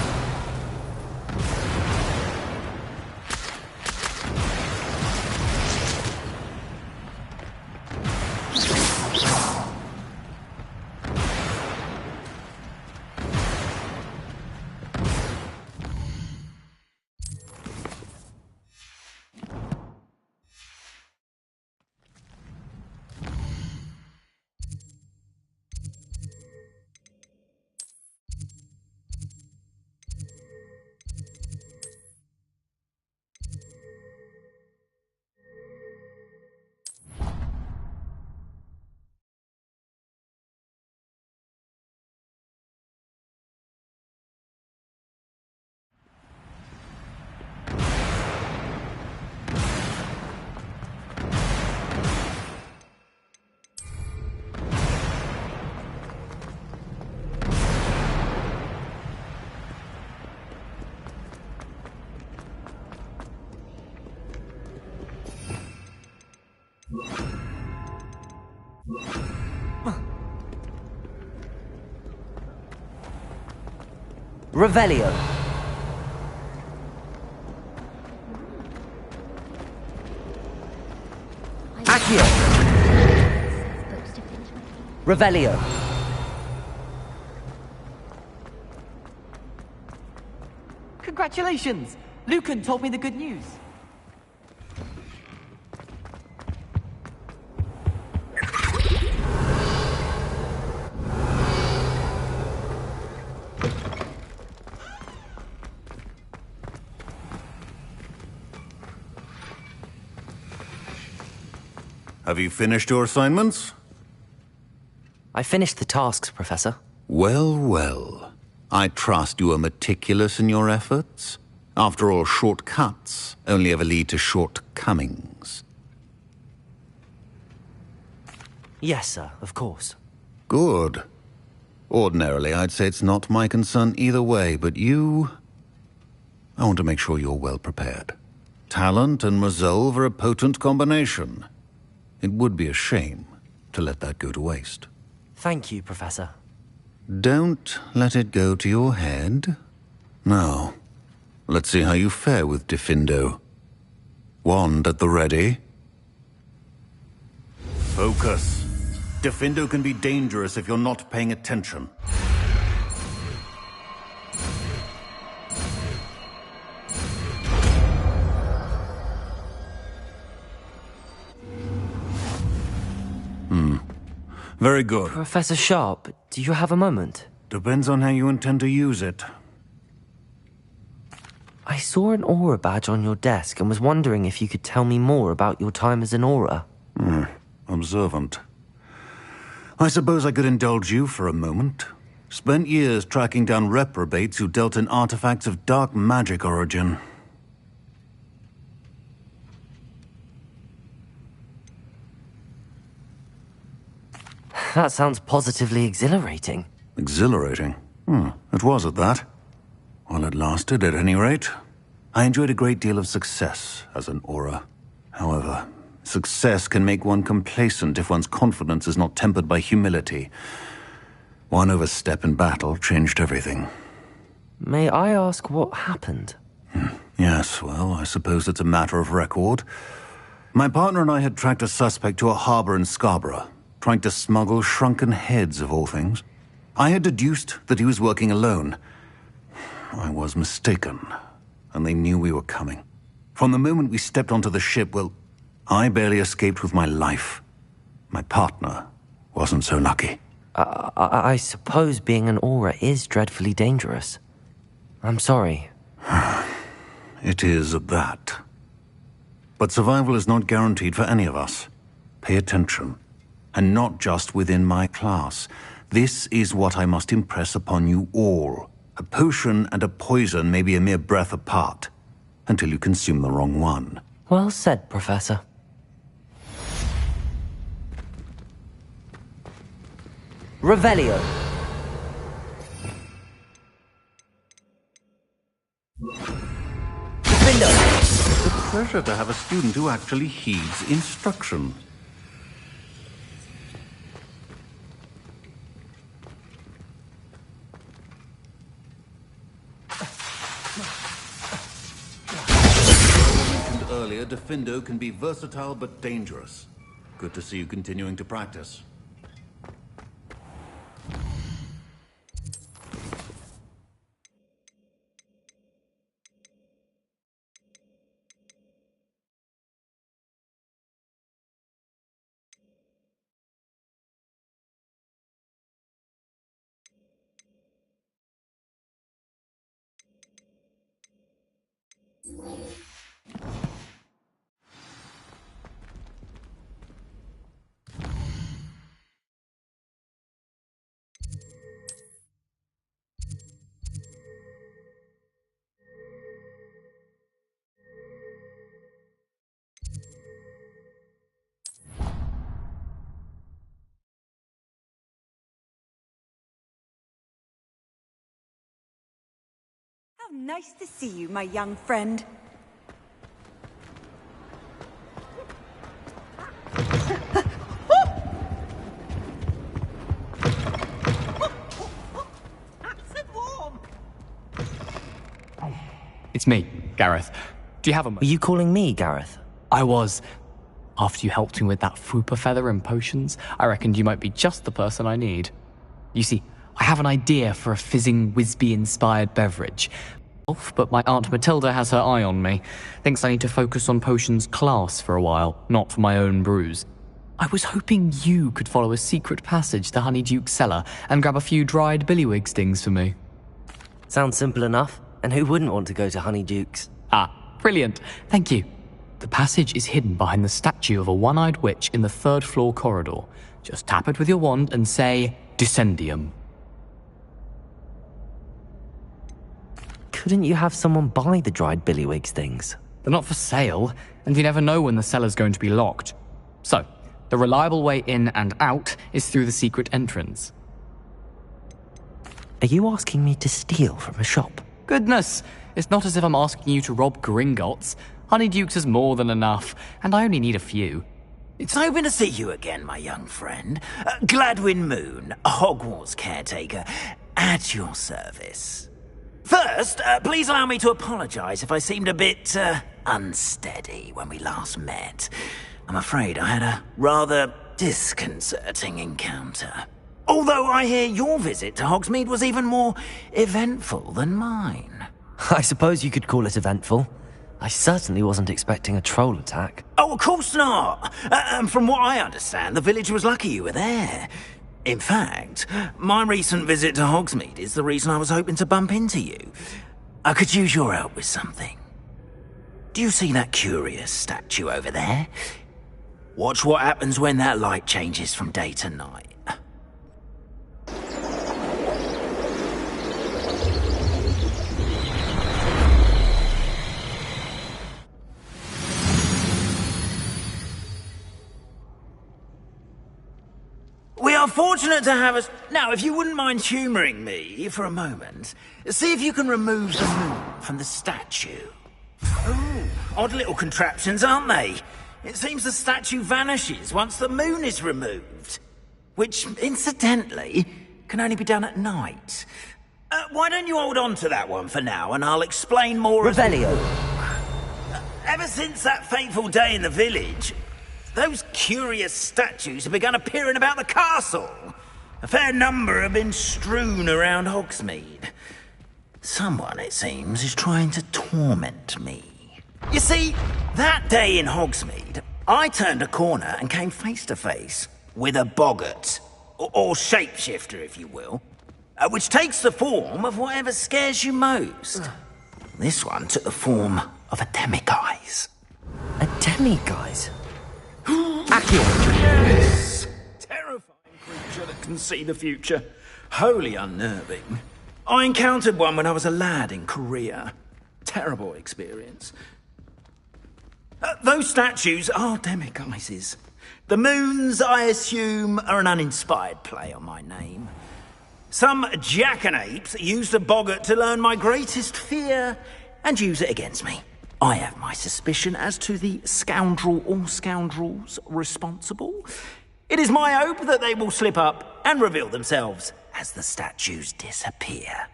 Revelio. Accio. Revelio. Congratulations! Lucan told me the good news. Have you finished your assignments? I finished the tasks, Professor. Well, well. I trust you are meticulous in your efforts. After all, shortcuts only ever lead to shortcomings. Yes, sir, of course. Good. Ordinarily, I'd say it's not my concern either way, but you... I want to make sure you're well prepared. Talent and resolve are a potent combination. It would be a shame to let that go to waste. Thank you, Professor. Don't let it go to your head. Now, let's see how you fare with Diffindo. Wand at the ready. Focus. Diffindo can be dangerous if you're not paying attention. Very good. Professor Sharp, do you have a moment? Depends on how you intend to use it. I saw an aura badge on your desk and was wondering if you could tell me more about your time as an aura. Observant. I suppose I could indulge you for a moment. Spent years tracking down reprobates who dealt in artifacts of dark magic origin. That sounds positively exhilarating. Exhilarating? It was at that. While it lasted, at any rate. I enjoyed a great deal of success as an aura. However, success can make one complacent if one's confidence is not tempered by humility. One overstep in battle changed everything. May I ask what happened? Yes, well, I suppose it's a matter of record. My partner and I had tracked a suspect to a harbour in Scarborough, trying to smuggle shrunken heads of all things. I had deduced that he was working alone. I was mistaken, and they knew we were coming. From the moment we stepped onto the ship, well, I barely escaped with my life. My partner wasn't so lucky. I suppose being an Aura is dreadfully dangerous. I'm sorry. It is at that. But survival is not guaranteed for any of us. Pay attention. And not just within my class. This is what I must impress upon you all. A potion and a poison may be a mere breath apart, until you consume the wrong one. Well said, Professor. Revelio. It's a pleasure to have a student who actually heeds instruction. Earlier, Defindo can be versatile but dangerous. Good to see you continuing to practice. How nice to see you, my young friend. It's me, Gareth. Do you have a moment? Were you calling me, Gareth? I was. After you helped me with that Fupa feather and potions, I reckoned you might be just the person I need. You see, I have an idea for a fizzing Wisby-inspired beverage. But my Aunt Matilda has her eye on me. Thinks I need to focus on potions class for a while, not for my own brews. I was hoping you could follow a secret passage to Honeyduke's cellar and grab a few dried billywig stings for me. Sounds simple enough. And who wouldn't want to go to Honeyduke's? Ah, brilliant. Thank you. The passage is hidden behind the statue of a one-eyed witch in the third-floor corridor. Just tap it with your wand and say, Descendium. Couldn't you have someone buy the dried billywig things? They're not for sale, and you never know when the cellar's going to be locked. So, the reliable way in and out is through the secret entrance. Are you asking me to steal from a shop? Goodness, it's not as if I'm asking you to rob Gringotts. Honeyduke's is more than enough, and I only need a few. It's open to see you again, my young friend. Gladwin Moon, a Hogwarts caretaker, at your service. First, please allow me to apologise if I seemed a bit, unsteady when we last met. I'm afraid I had a rather disconcerting encounter. Although I hear your visit to Hogsmeade was even more eventful than mine. I suppose you could call it eventful. I certainly wasn't expecting a troll attack. Oh, of course not. From what I understand, the village was lucky you were there. In fact, my recent visit to Hogsmeade is the reason I was hoping to bump into you. I could use your help with something. Do you see that curious statue over there? Watch what happens when that light changes from day to night. We are fortunate to have us... Now, if you wouldn't mind humouring me for a moment, see if you can remove the moon from the statue. Ooh, odd little contraptions, aren't they? It seems the statue vanishes once the moon is removed. Which, incidentally, can only be done at night. Why don't you hold on to that one for now, and I'll explain more Revelio. Ever since that fateful day in the village, those curious statues have begun appearing about the castle. A fair number have been strewn around Hogsmeade. Someone, it seems, is trying to torment me. You see, that day in Hogsmeade, I turned a corner and came face to face with a boggart, or shapeshifter, if you will, which takes the form of whatever scares you most. This one took the form of a demiguise. A demiguise? Yes! Terrifying creature that can see the future. Wholly unnerving. I encountered one when I was a lad in Korea. Terrible experience. Those statues are demiguises. The moons, I assume, are an uninspired play on my name. Some jackanapes used a boggart to learn my greatest fear and use it against me. I have my suspicion as to the scoundrel or scoundrels responsible. It is my hope that they will slip up and reveal themselves as the statues disappear.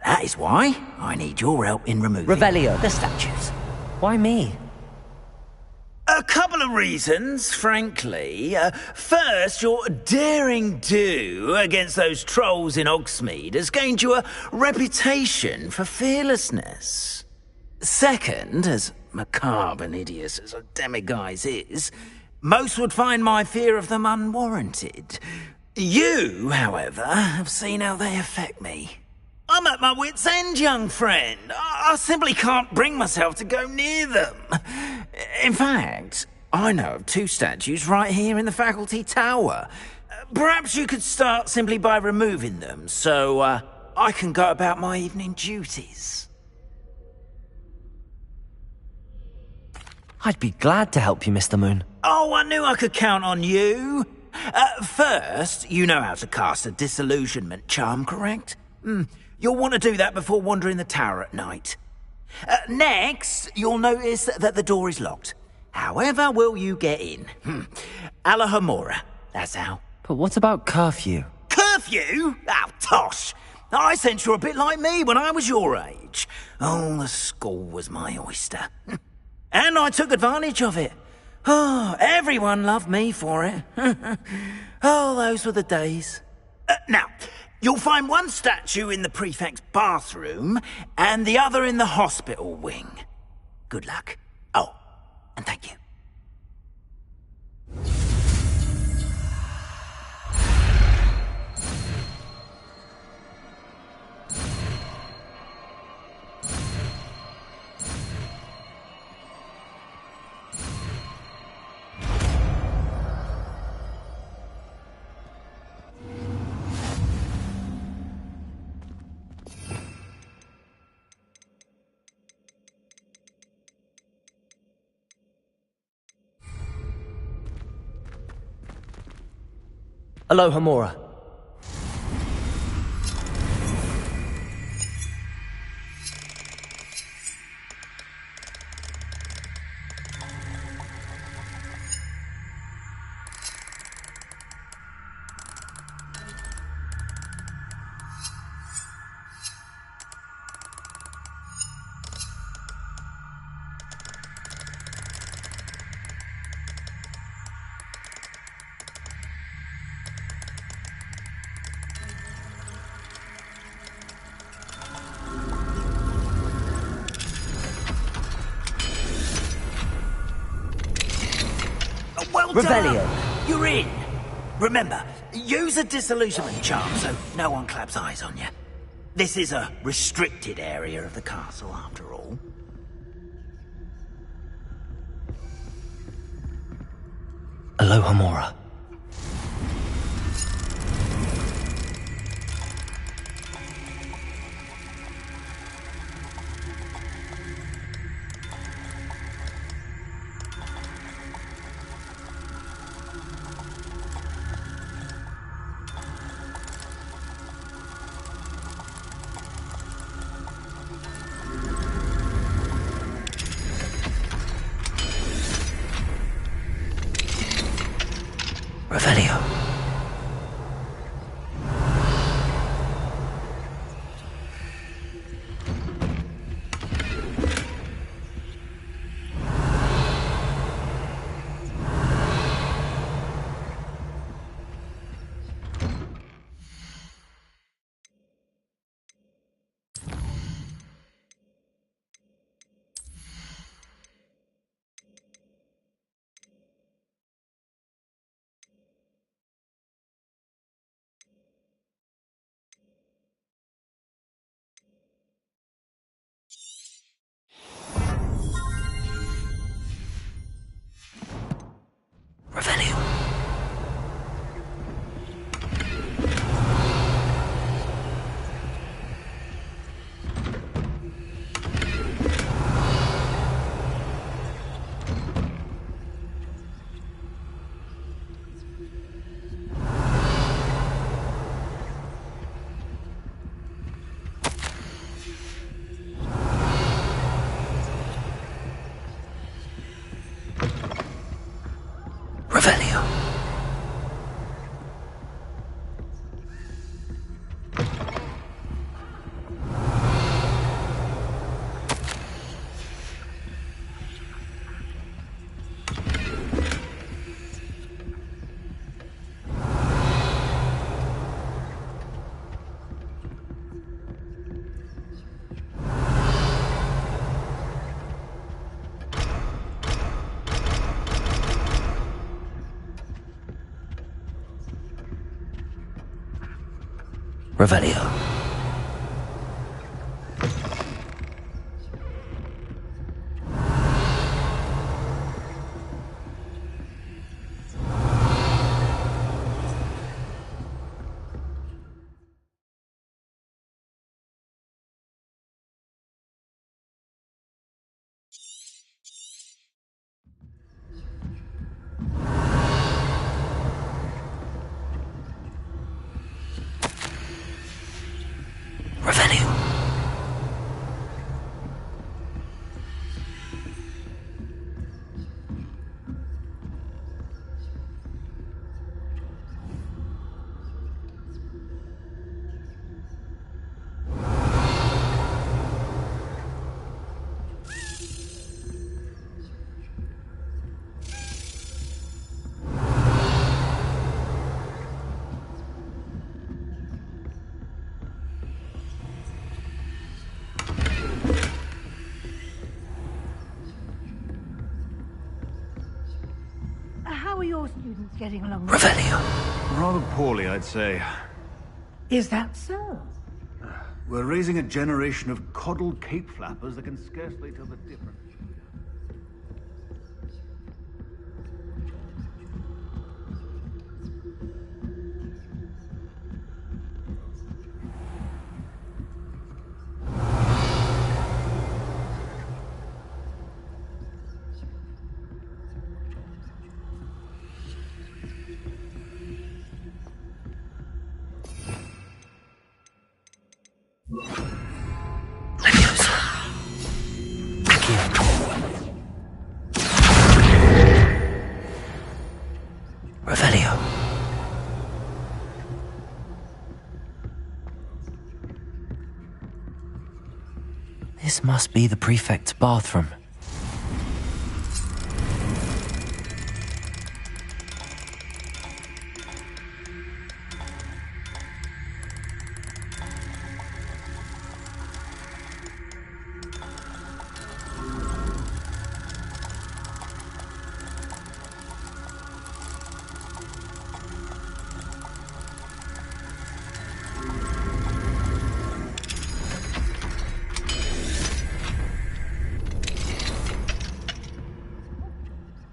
That is why I need your help in removing Revelio. the statues. Why me? A couple of reasons, frankly. First, your daring do against those trolls in Hogsmeade has gained you a reputation for fearlessness. Second, as macabre and hideous as a demiguise is, most would find my fear of them unwarranted. You, however, have seen how they affect me. I'm at my wit's end, young friend. I simply can't bring myself to go near them. In fact, I know of 2 statues right here in the faculty tower. Perhaps you could start simply by removing them, so I can go about my evening duties. I'd be glad to help you, Mr. Moon. Oh, I knew I could count on you. First, you know how to cast a disillusionment charm, correct? You'll want to do that before wandering the tower at night. Next, you'll notice that the door is locked. However will you get in? Alahomora, that's how. But what about curfew? Curfew? Oh, tosh. I sense you're a bit like me when I was your age. Oh, the school was my oyster. And I took advantage of it. Oh, everyone loved me for it. Oh, those were the days. Now, you'll find one statue in the prefect's bathroom and the other in the hospital wing. Good luck. Oh, and thank you. Alohomora. Well Revelio. done! You're in. Remember, use a disillusionment charm so no one claps eyes on you. This is a restricted area of the castle, after all. Alohomora. Revelio. Revelio. Revelio. Revelio. How are your students getting along? Revelio. Rather poorly, I'd say. Is that so? We're raising a generation of coddled cape flappers that can scarcely tell the difference. Revelio. This must be the prefect's bathroom.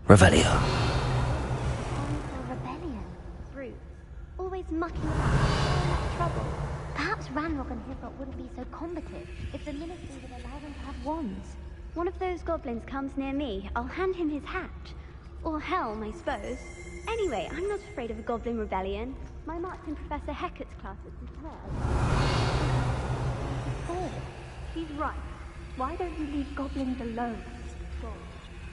Revelio. Rebellion. Brutes. Always mucking about, stirring up trouble. Perhaps Ranrock and Hippot wouldn't be so combative if the ministry would allow them to have wands. One of those goblins comes near me, I'll hand him his hat. Or helm, I suppose. Anyway, I'm not afraid of a goblin rebellion. My marks in Professor Hecat's classes Oh, she's right. Why don't you leave goblins alone?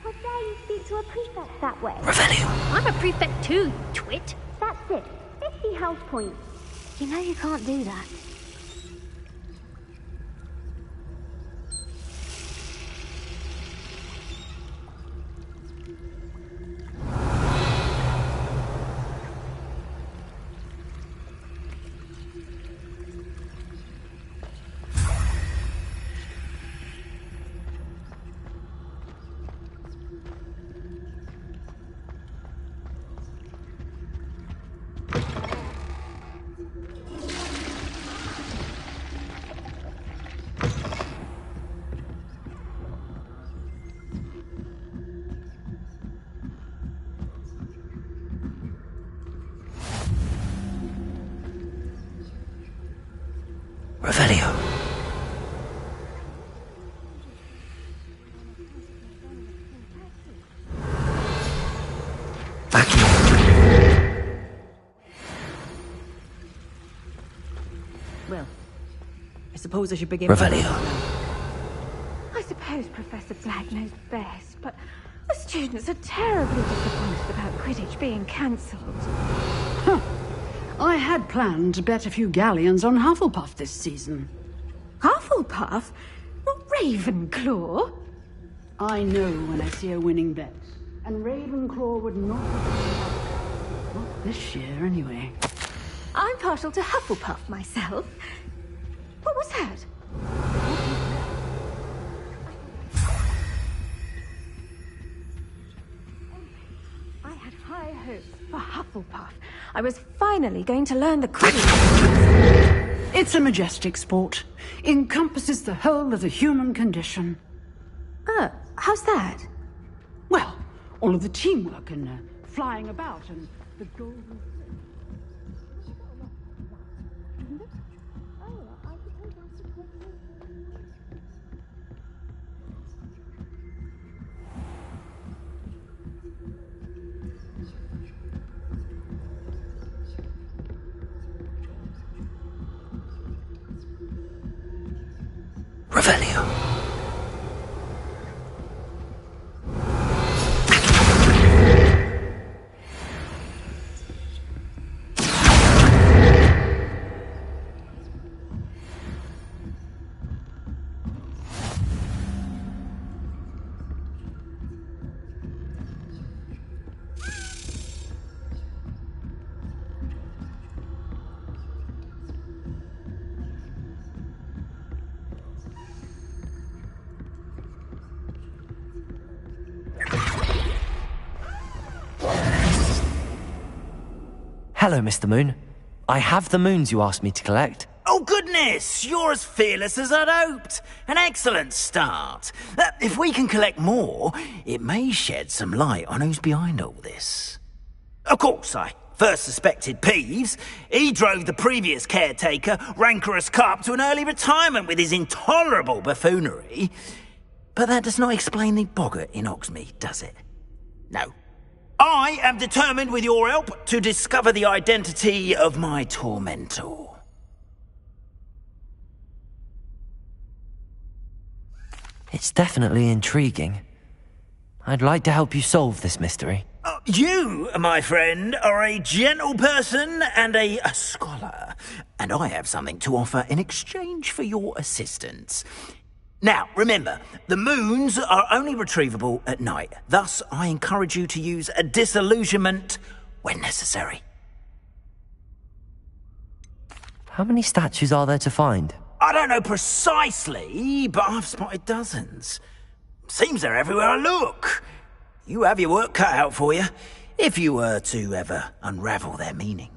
How dare you speak to a prefect that way? Revelio. I'm a prefect too, you twit. That's it. 50 health points. You know you can't do that. Revelio. Well, I suppose I should begin. Revelio. I suppose Professor Black knows best, but The students are terribly disappointed about Quidditch being cancelled. I had planned to bet a few galleons on Hufflepuff this season. Hufflepuff? Not Ravenclaw? I know when I see a winning bet. And Ravenclaw would not have not this year, anyway. I'm partial to Hufflepuff myself. What was that? I had high hopes for Hufflepuff. I was finally going to learn the Quidditch. It's a majestic sport. Encompasses the whole of the human condition. How's that? Well, all of the teamwork and flying about and the golden... Revelio. Hello, Mr. Moon. I have the moons you asked me to collect. Oh, goodness! You're as fearless as I'd hoped. An excellent start. If we can collect more, it may shed some light on who's behind all this. Of course, I first suspected Peeves. He drove the previous caretaker, Rancorous Cup, to an early retirement with his intolerable buffoonery. But that does not explain the boggart in Hogsmeade, does it? No. I am determined, with your help, to discover the identity of my tormentor. It's definitely intriguing. I'd like to help you solve this mystery. You, my friend, are a gentle person and a scholar, and I have something to offer in exchange for your assistance. Now, remember, the moons are only retrievable at night. Thus, I encourage you to use a disillusionment when necessary. How many statues are there to find? I don't know precisely, but I've spotted dozens. Seems they're everywhere I look. You have your work cut out for you, if you were to ever unravel their meaning.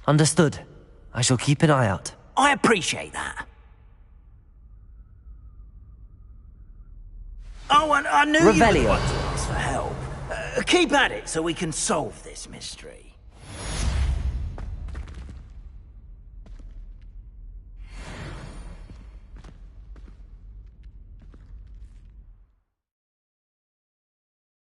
Understood. I shall keep an eye out. I appreciate that. Oh, and I knew Revelio. you would want to ask for help. Keep at it so we can solve this mystery.